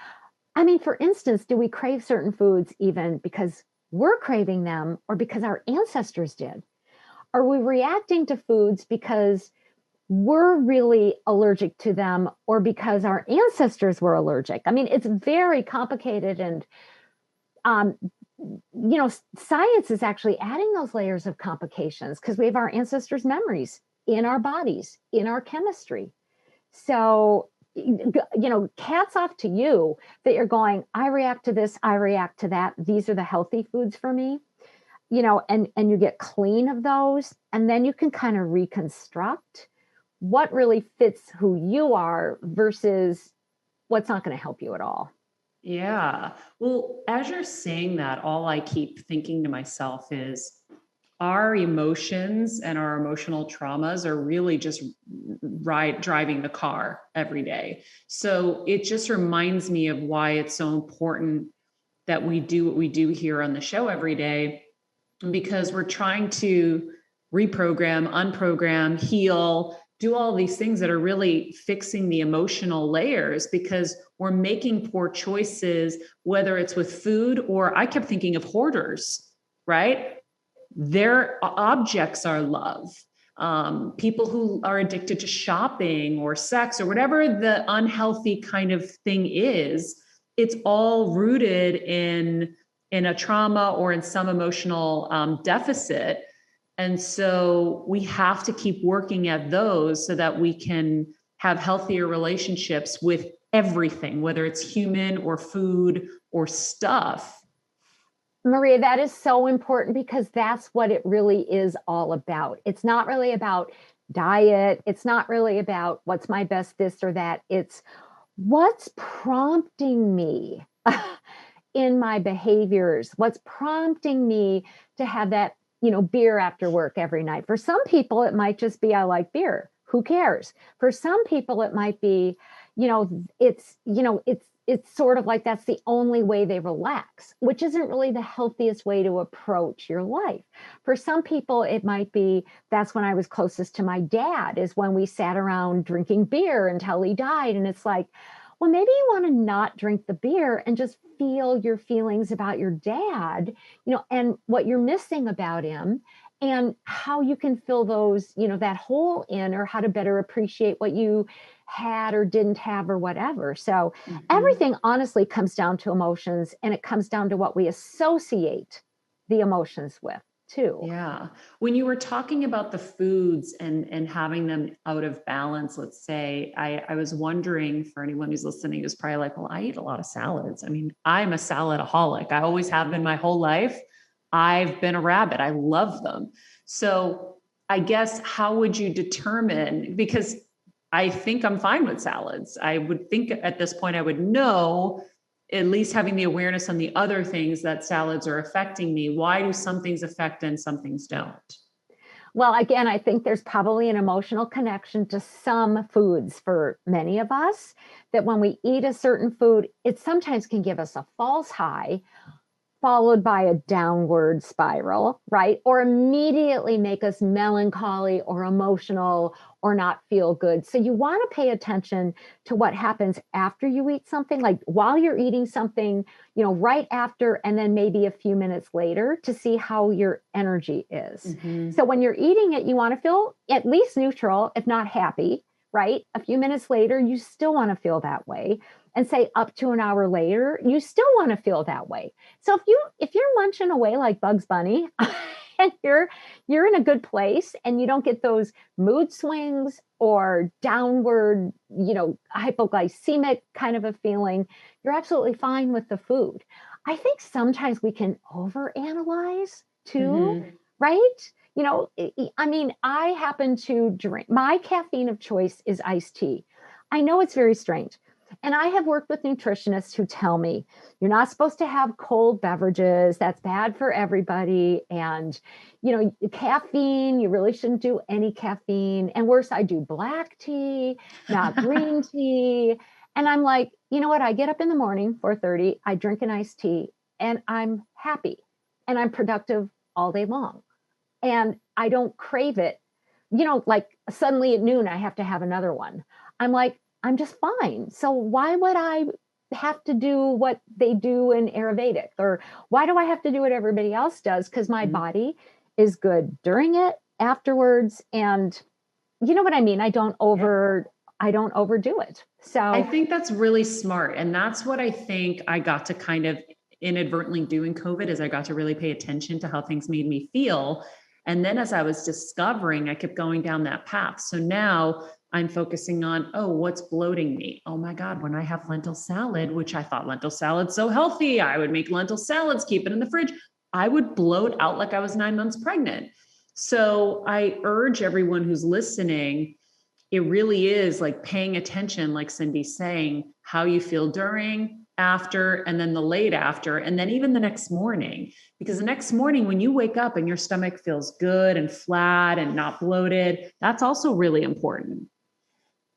I mean, for instance, do we crave certain foods even because we're craving them or because our ancestors did? Are we reacting to foods because we're really allergic to them or because our ancestors were allergic? I mean, it's very complicated, and science is actually adding those layers of complications because we have our ancestors' memories in our bodies, in our chemistry. So, hats off to you that you're going, I react to this, I react to that. These are the healthy foods for me, and you get clean of those. And then you can kind of reconstruct what really fits who you are versus what's not going to help you at all. Yeah. Well, as you're saying that, all I keep thinking to myself is our emotions and our emotional traumas are really just driving the car every day. So it just reminds me of why it's so important that we do what we do here on the show every day, because we're trying to reprogram, unprogram, heal, do all these things that are really fixing the emotional layers, because we're making poor choices, whether it's with food, or I kept thinking of hoarders, right? Their objects are love. People who are addicted to shopping or sex or whatever the unhealthy kind of thing is, it's all rooted in a trauma or in some emotional deficit. And so we have to keep working at those so that we can have healthier relationships with everything, whether it's human or food or stuff. Maria, that is so important, because that's what it really is all about. It's not really about diet. It's not really about what's my best this or that. It's what's prompting me in my behaviors, what's prompting me to have that, beer after work every night. For some people, it might just be, I like beer. Who cares? For some people, it might be, it's sort of like that's the only way they relax, which isn't really the healthiest way to approach your life. For some people, it might be, that's when I was closest to my dad, is when we sat around drinking beer until he died. And it's like, well, maybe you want to not drink the beer and just feel your feelings about your dad, and what you're missing about him, and how you can fill those, that hole in, or how to better appreciate what you had or didn't have or whatever. So everything honestly comes down to emotions, and it comes down to what we associate the emotions with too. Yeah. When you were talking about the foods and having them out of balance, let's say, I was wondering, for anyone who's listening who's probably like, well, I eat a lot of salads. I mean, I'm a saladaholic. I always have been my whole life. I've been a rabbit. I love them. So I guess, how would you determine, because I think I'm fine with salads. I would think at this point I would know, at least having the awareness on the other things, that salads are affecting me. Why do some things affect and some things don't? Well, again, I think there's probably an emotional connection to some foods for many of us, that when we eat a certain food, it sometimes can give us a false high, followed by a downward spiral, right? Or immediately make us melancholy or emotional or not feel good. So you want to pay attention to what happens after you eat something, like while you're eating something, right after, and then maybe a few minutes later, to see how your energy is. Mm-hmm. So when you're eating it, you want to feel at least neutral, if not happy, right? A few minutes later, you still want to feel that way. And say up to an hour later, you still want to feel that way. So if you're munching away like Bugs Bunny and you're in a good place, and you don't get those mood swings or downward, hypoglycemic kind of a feeling, you're absolutely fine with the food. I think sometimes we can overanalyze too, right? I mean, I happen to drink, my caffeine of choice is iced tea. I know it's very strange. And I have worked with nutritionists who tell me, you're not supposed to have cold beverages. That's bad for everybody. And, caffeine, you really shouldn't do any caffeine. And worse, I do black tea, not green tea. And I'm like, you know what? I get up in the morning, 4:30, I drink an iced tea, and I'm happy, and I'm productive all day long. And I don't crave it. Like suddenly at noon, I have to have another one. I'm like, I'm just fine. So why would I have to do what they do in Ayurvedic? Or why do I have to do what everybody else does? Because my body is good during it, afterwards. And you know what I mean? I don't overdo it. So I think that's really smart. And that's what I think I got to kind of inadvertently do in COVID, is I got to really pay attention to how things made me feel. And then as I was discovering, I kept going down that path. So now I'm focusing on, oh, what's bloating me? Oh my God, when I have lentil salad, which I thought lentil salad's so healthy, I would make lentil salads, keep it in the fridge. I would bloat out like I was 9 months pregnant. So I urge everyone who's listening, it really is like paying attention, like Cyndi's saying, how you feel during, after, and then the late after, and then even the next morning. Because the next morning, when you wake up and your stomach feels good and flat and not bloated, that's also really important.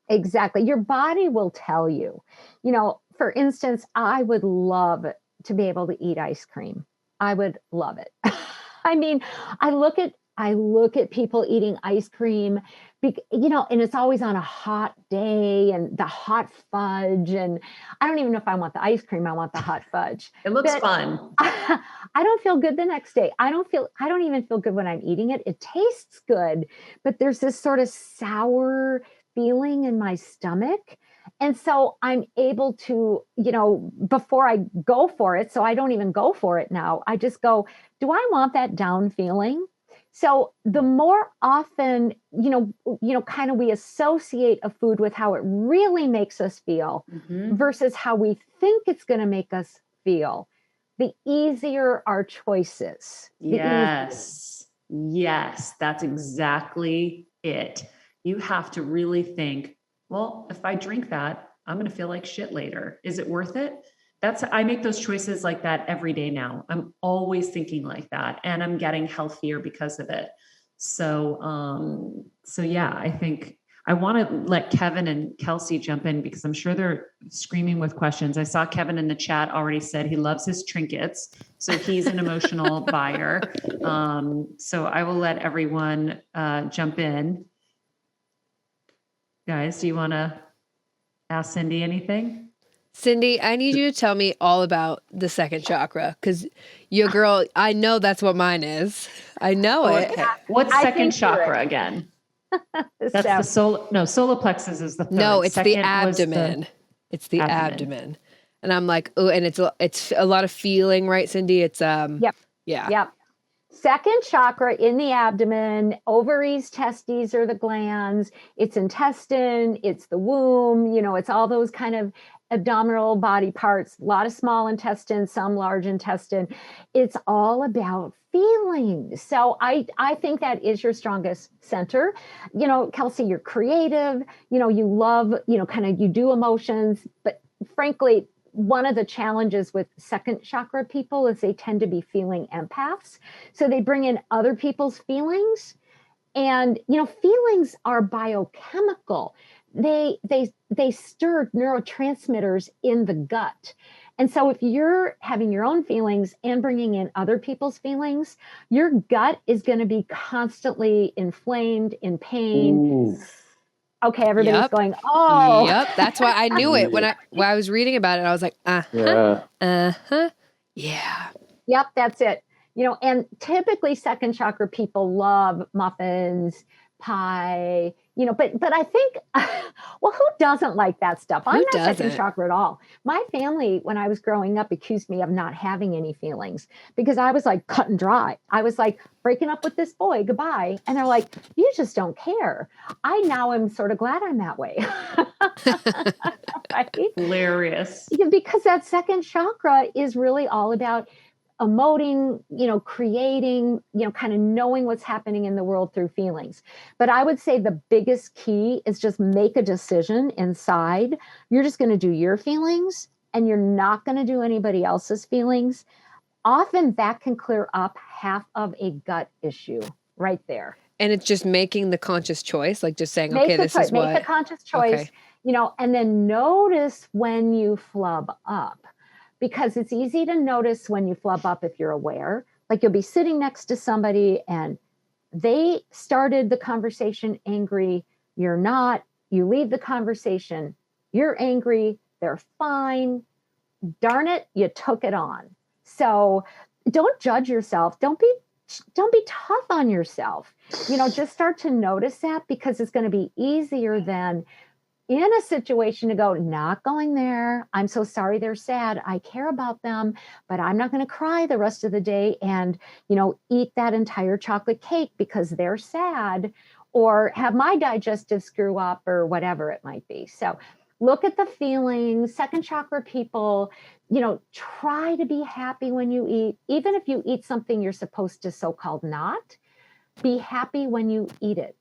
Exactly. Your body will tell you. You know, for instance, I would love to be able to eat ice cream. I would love it. I mean, I look at people eating ice cream, you know, and it's always on a hot day and the hot fudge. And I don't even know if I want the ice cream. I want the hot fudge. It looks fun. I don't feel good the next day. I don't even feel good when I'm eating it. It tastes good, but there's this sort of sour feeling in my stomach. And so I'm able to, you know, before I go for it, so I don't even go for it now. I just go, do I want that down feeling? So the more often, kind of we associate a food with how it really makes us feel versus how we think it's going to make us feel, the easier our choices. Yes. Yes, that's exactly it. You have to really think, well, if I drink that, I'm going to feel like shit later. Is it worth it? I make those choices like that every day now. I'm always thinking like that, and I'm getting healthier because of it. So yeah, I think I want to let Kevin and Kelsey jump in because I'm sure they're screaming with questions. I saw Kevin in the chat already said he loves his trinkets. So he's an emotional buyer. So I will let everyone jump in. Guys, do you want to ask Cyndi anything? Cyndi, I need you to tell me all about the second chakra because your girl, I know that's what mine is. I know it. Okay. What's second chakra again? That's the solar plexus is the third. No, it's second the abdomen. It's the abdomen. And I'm like, oh, and it's a lot of feeling, right, Cyndi? It's Yep. Second chakra in the abdomen, ovaries, testes are the glands, it's intestine, it's the womb, you know, it's all those kind of abdominal body parts, a lot of small intestine, some large intestine. It's all about feelings. So I think that is your strongest center. You know, Kelsey, you're creative, you know, you love, you know, kind of you do emotions, but frankly, one of the challenges with second chakra people is they tend to be feeling empaths. So they bring in other people's feelings. And, you know, feelings are biochemical. They stir neurotransmitters in the gut. And so if you're having your own feelings and bringing in other people's feelings, your gut is going to be constantly inflamed, in pain. Ooh. Okay, everybody's going, oh. Yep, that's why I knew it. When I was reading about it, I was like, yeah. Yep, that's it. You know, and typically second chakra people love muffins, pie, you know, but I think, well, who doesn't like that stuff? I'm not second chakra at all. My family, when I was growing up, accused me of not having any feelings because I was like cut and dry. I was like breaking up with this boy, goodbye. And they're like, you just don't care. I now am sort of glad I'm that way. Right? Hilarious. Because that second chakra is really all about emoting, you know, creating, you know, kind of knowing what's happening in the world through feelings. But I would say the biggest key is just make a decision inside. You're just going to do your feelings and you're not going to do anybody else's feelings. Often that can clear up half of a gut issue right there. And it's just making the conscious choice, like just saying, okay, this is what. Make the conscious choice, you know, and then notice when you flub up. Because it's easy to notice when you flub up if you're aware. Like you'll be sitting next to somebody and they started the conversation angry. You're not. You leave the conversation. You're angry. They're fine. Darn it, you took it on. So don't judge yourself. Don't be tough on yourself. You know, just start to notice that because it's going to be easier then in a situation to go, not going there. I'm so sorry they're sad. I care about them, but I'm not going to cry the rest of the day and, eat that entire chocolate cake because they're sad, or have my digestive screw up, or whatever it might be. So look at the feelings. Second chakra people, try to be happy when you eat. Even if you eat something you're supposed to so-called not, be happy when you eat it.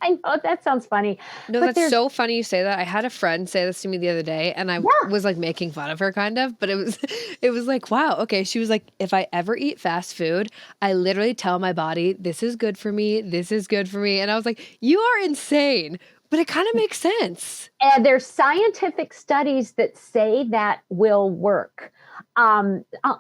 I know that sounds funny. No, but that's so funny you say that. I had a friend say this to me the other day, and I was like making fun of her kind of, but it was like, wow, okay. She was like, if I ever eat fast food, I literally tell my body, this is good for me. This is good for me. And I was like, you are insane, but it kind of makes sense. And there's scientific studies that say that will work.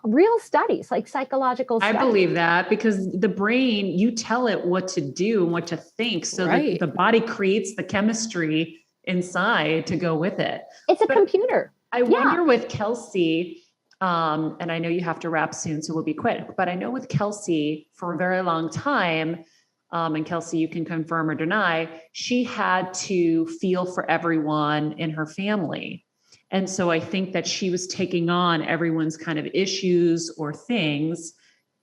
Real studies, like psychological studies. I believe that, because the brain, you tell it what to do and what to think. So that the body creates the chemistry inside to go with it. It's a computer. I wonder with Kelsey, and I know you have to wrap soon, so we'll be quick, but I know with Kelsey for a very long time, and Kelsey, you can confirm or deny, she had to feel for everyone in her family. And so I think that she was taking on everyone's kind of issues or things.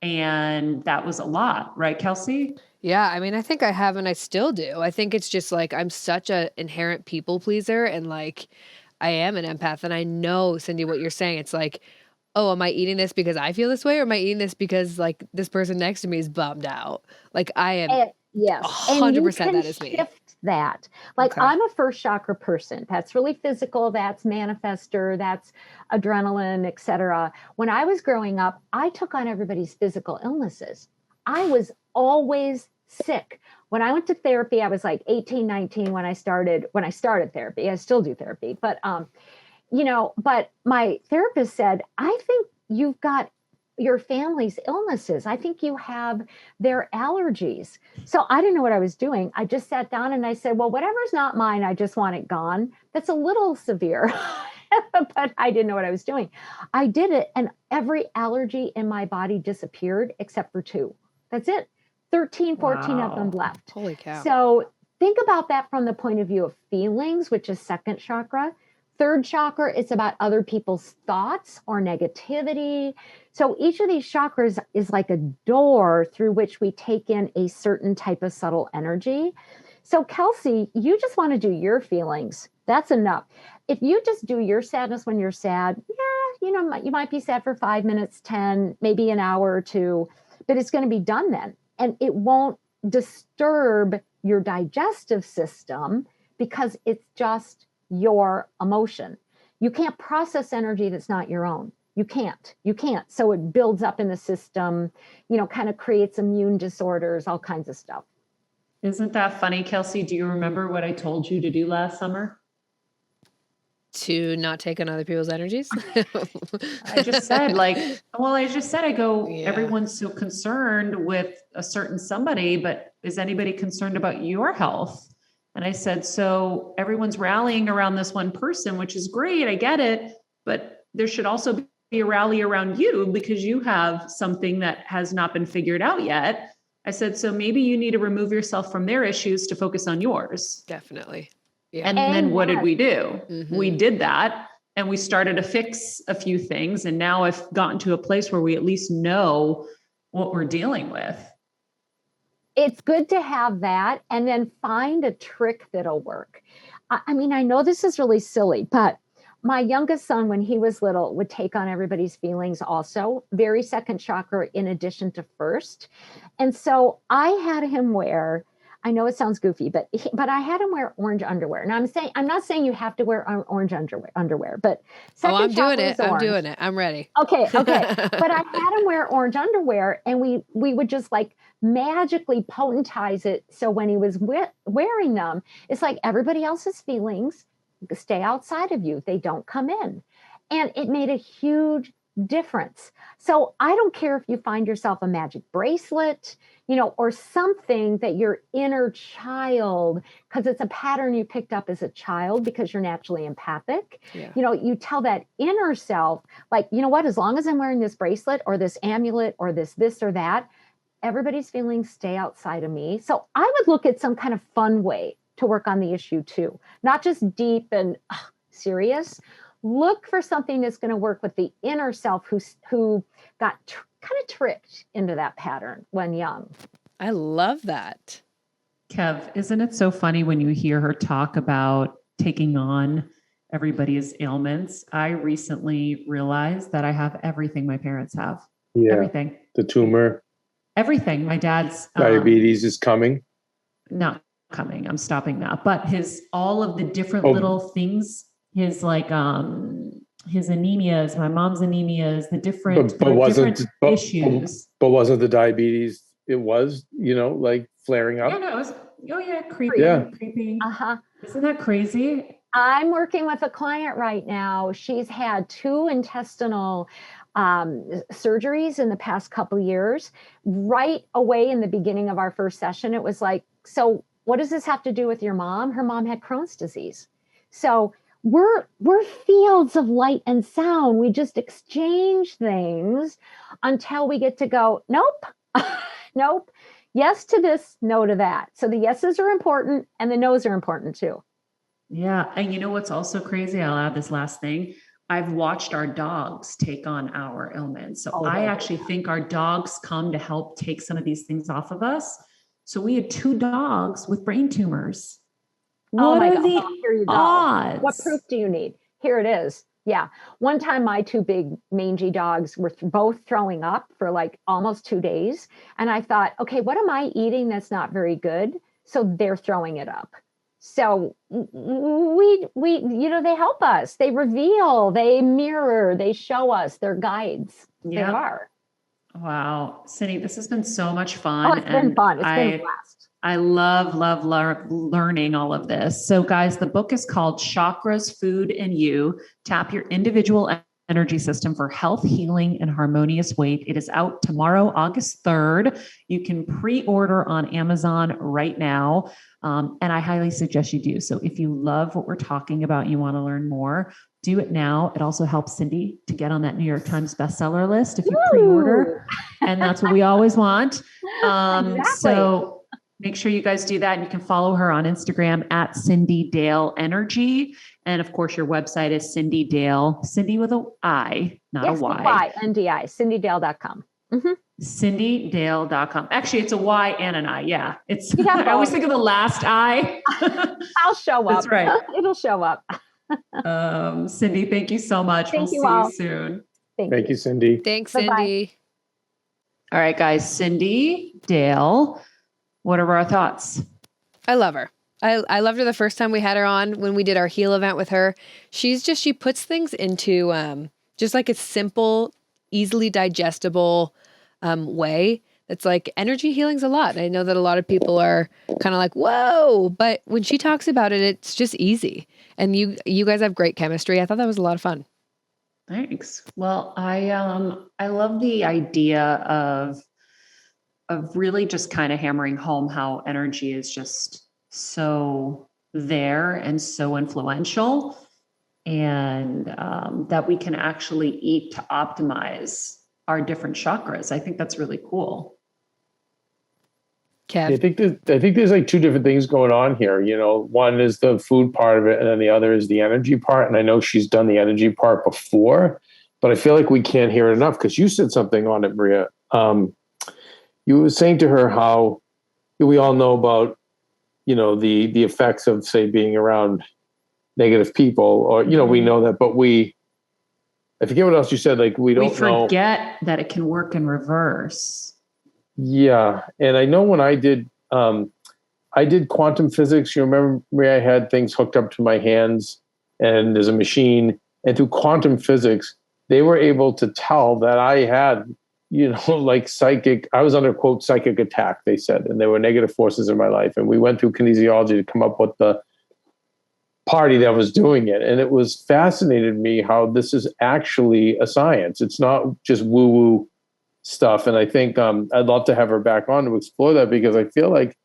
And that was a lot, right, Kelsey? Yeah. I mean, I think I have, and I still do. I think it's just like, I'm such an inherent people pleaser, and like, I am an empath. And I know, Cyndi, what you're saying. It's like, oh, am I eating this because I feel this way? Or am I eating this because like this person next to me is bummed out? Like I am. Yes. 100% that is me. That. Like, okay. I'm a first chakra person. That's really physical. That's manifester. That's adrenaline, etc. When I was growing up, I took on everybody's physical illnesses. I was always sick. When I went to therapy, I was like 18, 19 when I started therapy. I still do therapy, but but my therapist said, I think you've got your family's illnesses. I think you have their allergies. So I didn't know what I was doing. I just sat down and I said, well, whatever's not mine, I just want it gone. That's a little severe, but I didn't know what I was doing. I did it, and every allergy in my body disappeared except for 2. That's it. 13, 14 of them left. Holy cow. So think about that from the point of view of feelings, which is second chakra. Third chakra, it's about other people's thoughts or negativity. So each of these chakras is like a door through which we take in a certain type of subtle energy. So Kelsey, you just want to do your feelings. That's enough. If you just do your sadness when you're sad, you might be sad for 5 minutes, 10, maybe an hour or 2, but it's going to be done then. And it won't disturb your digestive system because it's just your emotion. You can't process energy that's not your own. You can't. So it builds up in the system, kind of creates immune disorders, all kinds of stuff. Isn't that funny, Kelsey? Do you remember what I told you to do last summer? To not take on other people's energies? I just said, everyone's so concerned with a certain somebody, but is anybody concerned about your health? And I said, so everyone's rallying around this one person, which is great. I get it. But there should also be a rally around you because you have something that has not been figured out yet. I said, so maybe you need to remove yourself from their issues to focus on yours. Definitely. Yeah. And then what did we do? Mm-hmm. We did that, and we started to fix a few things. And now I've gotten to a place where we at least know what we're dealing with. It's good to have that, and then find a trick that'll work. I mean, I know this is really silly, but my youngest son, when he was little, would take on everybody's feelings also, very second chakra in addition to first. And so I had him wear, I know it sounds goofy, but I had him wear orange underwear. And I'm not saying you have to wear orange underwear, but I'm doing it. I'm ready. Okay. But I had him wear orange underwear, and we would just like magically potentize it. So when he was wearing them, it's like everybody else's feelings stay outside of you. They don't come in. And it made a huge difference. So I don't care if you find yourself a magic bracelet, or something that your inner child, because it's a pattern you picked up as a child because you're naturally empathic. Yeah. You tell that inner self, like, you know what, as long as I'm wearing this bracelet or this amulet or this or that, everybody's feelings stay outside of me. So I would look at some kind of fun way to work on the issue too. Not just deep and serious. Look for something that's going to work with the inner self who got kind of tricked into that pattern when young. I love that. Kev, isn't it so funny when you hear her talk about taking on everybody's ailments? I recently realized that I have everything my parents have. Yeah. Everything. The tumor. Everything. My dad's Diabetes is coming. Not coming. I'm stopping that. But all of the different little things, his anemias, my mom's anemias, the different issues. But wasn't the diabetes, it was, like flaring up? Yeah, no, it was, creeping. Uh-huh. Isn't that crazy? I'm working with a client right now. She's had 2 intestinal surgeries in the past couple of years. Right away in the beginning of our first session, it was like, so what does this have to do with your mom? Her mom had Crohn's disease. So we're fields of light and sound. We just exchange things until we get to go, nope, nope. Yes to this, no to that. So the yeses are important and the no's are important too. Yeah. And you know what's also crazy? I'll add this last thing. I've watched our dogs take on our ailments. So I actually think our dogs come to help take some of these things off of us. So we had 2 dogs with brain tumors. What are the odds? What proof do you need? Here it is. Yeah. One time my 2 big mangy dogs were both throwing up for like almost 2 days. And I thought, okay, what am I eating that's not very good? So they're throwing it up. So we they help us. They reveal, they mirror, they show us, they're guides. They are. Wow. Cyndi, this has been so much fun. Oh, it's been fun. It's been a blast. I love learning all of this. So guys, the book is called Chakras, Food, and You. Tap your individual energy system for health, healing, and harmonious weight. It is out tomorrow, August 3rd. You can pre-order on Amazon right now. And I highly suggest you do. So if you love what we're talking about, you want to learn more, do it now. It also helps Cyndi to get on that New York Times bestseller list if you pre-order. And that's what we always want. Exactly. So make sure you guys do that. And you can follow her on Instagram at Cyndi Dale Energy. And of course, your website is Cyndi Dale, Cyndi with a I, not a Y. Y, NDI, CyndiDale.com. Mm-hmm. CyndiDale.com. Actually, it's a Y and an I. Yeah. I always think of the last I. I'll show up. That's right. It'll show up. Cyndi, thank you so much. Thank you see all. you soon. Thank you, Cyndi. Thanks, Bye-bye. Cyndi. All right, guys. Cyndi Dale, what are our thoughts? I love her. I loved her the first time we had her on when we did our heal event with her. She puts things into just like a simple, easily digestible way. It's like energy healing's a lot. I know that a lot of people are kind of like, whoa, but when she talks about it, it's just easy. And you guys have great chemistry. I thought that was a lot of fun. Thanks. Well, I love the idea of really just kind of hammering home how energy is just so there and so influential, and that we can actually eat to optimize our different chakras. I think that's really cool. Kev. I think there's like 2 different things going on here. One is the food part of it, and then the other is the energy part. And I know she's done the energy part before, but I feel like we can't hear it enough because you said something on it, Maria. You were saying to her how we all know about, the effects of, say, being around negative people, or, we know that, but I forget what else you said. Like, we forget that it can work in reverse. Yeah. And I know when I did quantum physics, you remember, Maria, I had things hooked up to my hands and there's a machine, and through quantum physics, they were able to tell that I had, like I was under, quote, psychic attack, they said, and there were negative forces in my life. And we went through kinesiology to come up with the party that was doing it. And it was fascinated me how this is actually a science. It's not just woo-woo stuff. And I think I'd love to have her back on to explore that, because I feel like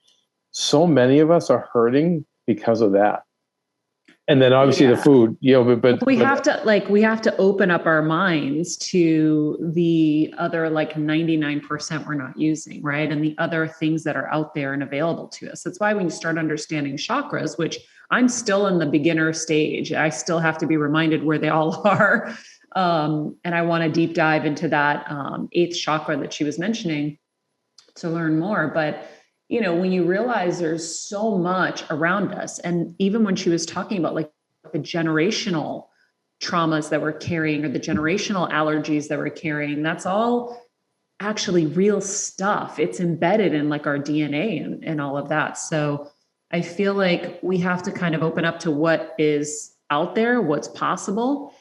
so many of us are hurting because of that. And then obviously the food, but we have to open up our minds to the other 99% we're not using, right? And the other things that are out there and available to us. That's why when you start understanding chakras, which I'm still in the beginner stage, I still have to be reminded where they all are. And I want to deep dive into that eighth chakra that she was mentioning to learn more. But when you realize there's so much around us, and even when she was talking about the generational traumas that we're carrying or the generational allergies that we're carrying, that's all actually real stuff. It's embedded in our DNA and all of that. So I feel like we have to kind of open up to what is out there, what's possible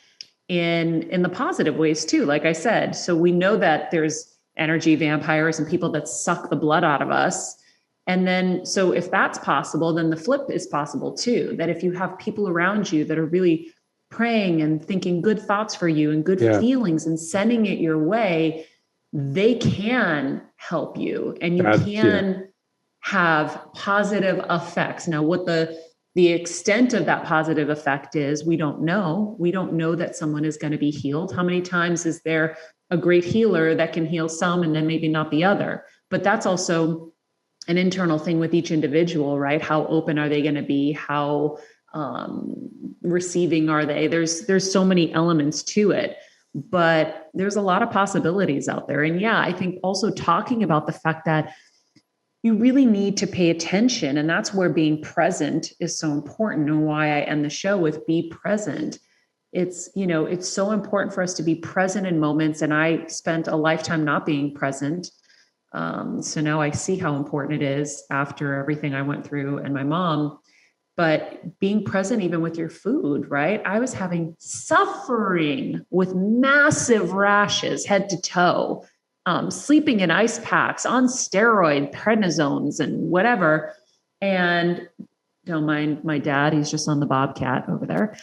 in the positive ways too, like I said. So we know that there's energy vampires and people that suck the blood out of us. And then, so if that's possible, then the flip is possible too, that if you have people around you that are really praying and thinking good thoughts for you and good feelings and sending it your way, they can help you and you can have positive effects. Now, what the extent of that positive effect is, we don't know. We don't know that someone is going to be healed. How many times is there a great healer that can heal some and then maybe not the other? But that's also an internal thing with each individual, right? How open are they going to be? How receiving are they? There's so many elements to it, but there's a lot of possibilities out there. And I think also talking about the fact that you really need to pay attention. And that's where being present is so important, and why I end the show with be present. It's so important for us to be present in moments. And I spent a lifetime not being present. So now I see how important it is after everything I went through and my mom, but being present even with your food, right? I was suffering with massive rashes, head to toe, sleeping in ice packs, on steroid, prednisones and whatever. And don't mind my dad, he's just on the Bobcat over there.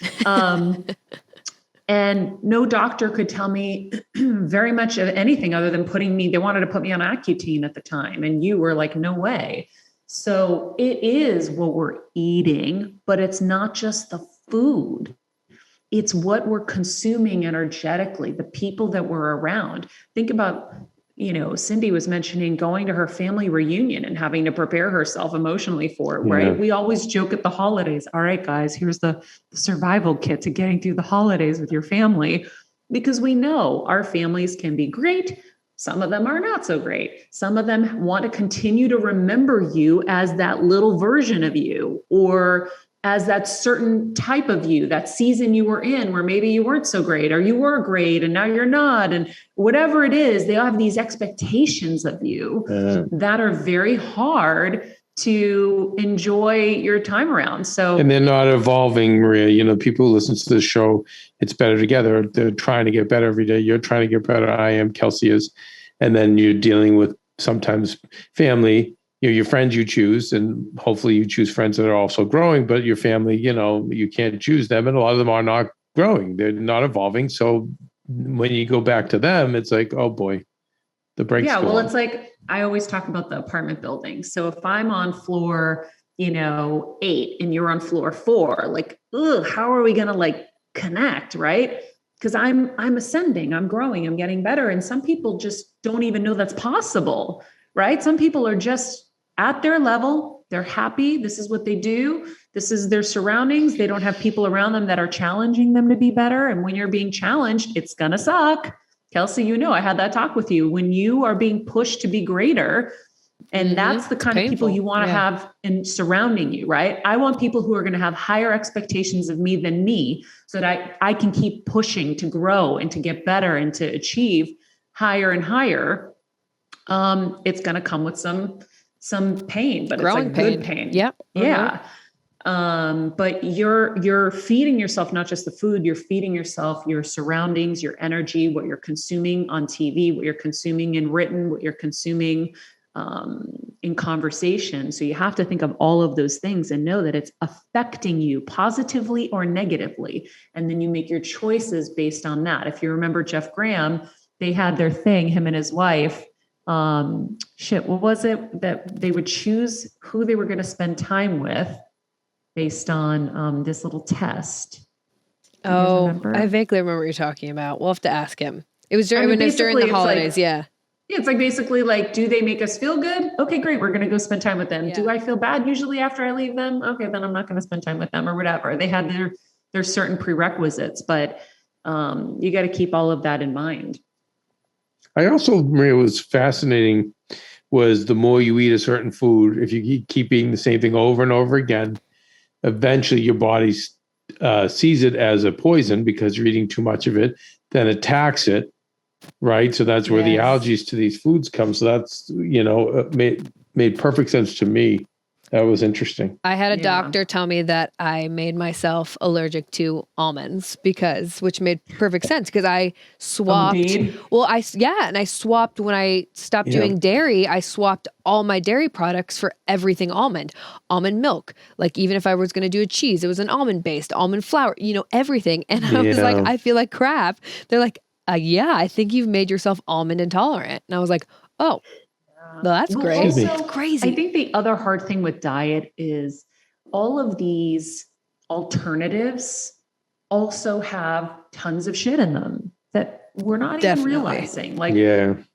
And no doctor could tell me very much of anything other than they wanted to put me on Accutane at the time. And you were like, no way. So it is what we're eating, but it's not just the food. It's what we're consuming energetically, the people that we're around. Think about, Cyndi was mentioning going to her family reunion and having to prepare herself emotionally for it, right? We always joke at the holidays. All right, guys, here's the survival kit to getting through the holidays with your family, because we know our families can be great. Some of them are not so great. Some of them want to continue to remember you as that little version of you, or as that certain type of you, that season you were in where maybe you weren't so great, or you were great and now you're not. And whatever it is, they all have these expectations of you that are very hard to enjoy your time around. So, and they're not evolving, Maria. People who listen to the show, it's better together. They're trying to get better every day. You're trying to get better. I am, Kelsey is. And then you're dealing with sometimes family, your friends you choose, and hopefully you choose friends that are also growing, but your family, you can't choose them. And a lot of them are not growing. They're not evolving. So when you go back to them, it's like, oh boy, the brakes. Yeah. Well, it's like, I always talk about the apartment building. So if I'm on floor, 8 and you're on floor 4, how are we going to connect? Right. Because I'm ascending, I'm growing, I'm getting better. And some people just don't even know that's possible, right? Some people are just at their level. They're happy. This is what they do. This is their surroundings. They don't have people around them that are challenging them to be better. And when you're being challenged, it's going to suck. Kelsey, I had that talk with you. When you are being pushed to be greater, and that's the kind of people you want to have in surrounding you, right? I want people who are going to have higher expectations of me than me, so that I can keep pushing to grow and to get better and to achieve higher and higher. It's going to come with some pain, but growing it's good pain. Yep. Yeah. But you're feeding yourself, not just the food, you're feeding yourself, your surroundings, your energy, what you're consuming on TV, what you're consuming in written, what you're consuming in conversation. So you have to think of all of those things and know that it's affecting you positively or negatively. And then you make your choices based on that. If you remember Jeff Graham, they had their thing, him and his wife, what was it? That they would choose who they were going to spend time with. based on this little test. Oh, I vaguely remember what you're talking about. We'll have to ask him. It was during, it was during the holidays. Yeah. It's like basically like, do they make us feel good? Okay, great. We're going to go spend time with them. Yeah. Do I feel bad usually after I leave them? Okay, then I'm not going to spend time with them or whatever. They had their certain prerequisites, but you got to keep all of that in mind. I also, Maria, was fascinating was the more you eat a certain food, if you keep eating the same thing over and over again, eventually your body sees it as a poison because you're eating too much of it, then attacks it, right? So that's where the allergies to these foods come. So that's, made perfect sense to me. That was interesting. I had a doctor tell me that I made myself allergic to almonds which made perfect sense because I swapped. Well, I swapped when I stopped doing dairy. I swapped all my dairy products for everything almond milk. Like even if I was going to do a cheese, it was an almond based, almond flour, everything. And I was like, I feel like crap. They're like, I think you've made yourself almond intolerant. And I was like, oh. No, that's great. Also, that's crazy. I think the other hard thing with diet is all of these alternatives also have tons of shit in them that we're not even realizing. Like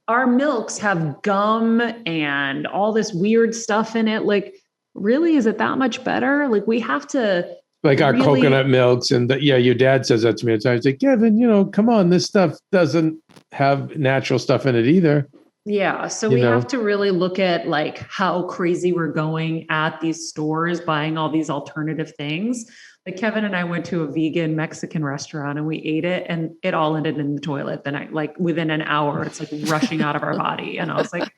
our milks have gum and all this weird stuff in it. Like, really, is it that much better? Like we have to like our coconut milks and your dad says that to me at times. Like, Kevin, come on, this stuff doesn't have natural stuff in it either. Yeah. So we have to really look at like how crazy we're going at these stores, buying all these alternative things. Like Kevin and I went to a vegan Mexican restaurant and we ate it and it all ended in the toilet the night, like within an hour, it's like rushing out of our body. And I was like,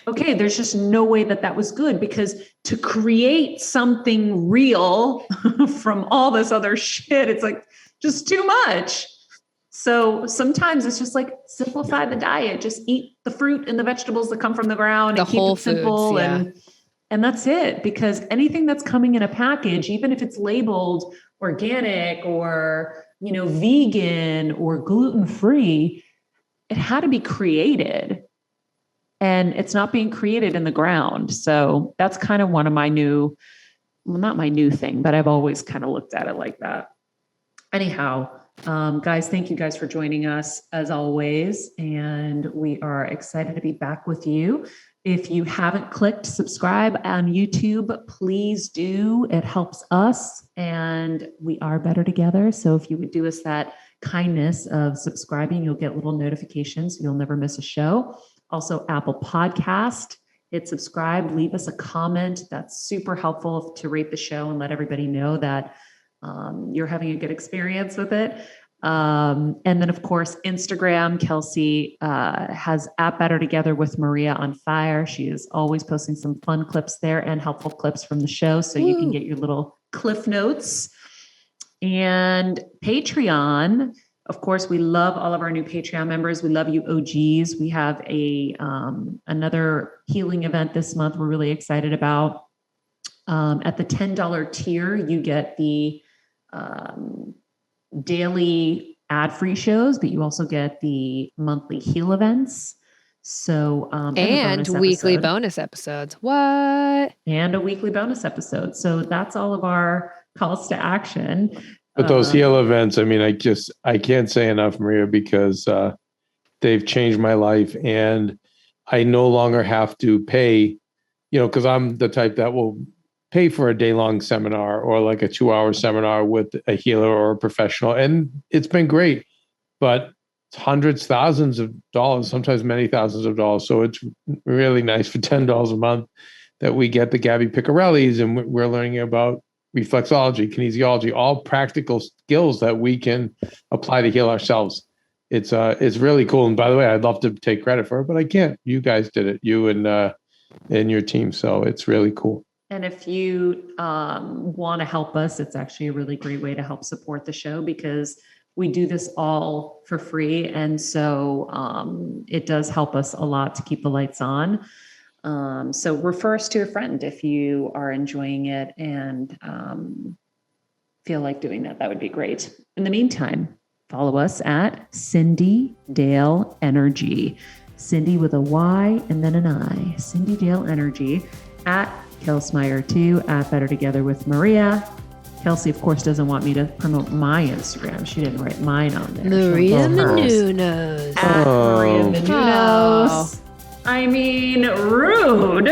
okay, there's just no way that was good because to create something real from all this other shit, it's like just too much. So sometimes it's just like simplify the diet, just eat the fruit and the vegetables that come from the ground and keep it simple and that's it. Because anything that's coming in a package, even if it's labeled organic or, vegan or gluten-free, it had to be created and it's not being created in the ground. So that's kind of one of my not my new thing, but I've always kind of looked at it like that. Anyhow, guys, thank you guys for joining us as always. And we are excited to be back with you. If you haven't clicked subscribe on YouTube, please do. It helps us and we are better together. So if you would do us that kindness of subscribing, you'll get little notifications. You'll never miss a show. Also, Apple Podcast, hit subscribe, leave us a comment. That's super helpful to rate the show and let everybody know that you're having a good experience with it. And then of course, Instagram, Kelsey, has at Better Together with Maria on fire. She is always posting some fun clips there and helpful clips from the show. So you can get your little cliff notes. And Patreon, of course, we love all of our new Patreon members. We love you OGs. We have another healing event this month we're really excited about. At the $10 tier, you get the daily ad-free shows, but you also get the monthly heal events. So and weekly bonus episodes. What? And a weekly bonus episode. So that's all of our calls to action. But those heal events, I mean, I can't say enough, Maria, because they've changed my life, and I no longer have to pay. Because I'm the type that will pay for a day-long seminar or like a 2-hour seminar with a healer or a professional. And it's been great, but it's hundreds, thousands of dollars, sometimes many thousands of dollars. So it's really nice for $10 a month that we get the Gabby Picarellis and we're learning about reflexology, kinesiology, all practical skills that we can apply to heal ourselves. It's really cool. And by the way, I'd love to take credit for it, but I can't. You guys did it, you and your team. So it's really cool. And if you want to help us, it's actually a really great way to help support the show because we do this all for free. And so it does help us a lot to keep the lights on. So refer us to a friend if you are enjoying it and feel like doing that. That would be great. In the meantime, follow us at Cyndi Dale Energy. Cyndi with a Y and then an I. Cyndi Dale Energy at Kelsmeyer 2 at Better Together with Maria. Kelsey, of course, doesn't want me to promote my Instagram. She didn't write mine on there. Maria Menounos. At Maria Menounos. I mean, rude.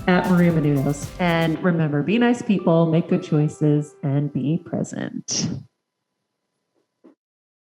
At Maria Menounos. And remember, be nice people, make good choices, and be present.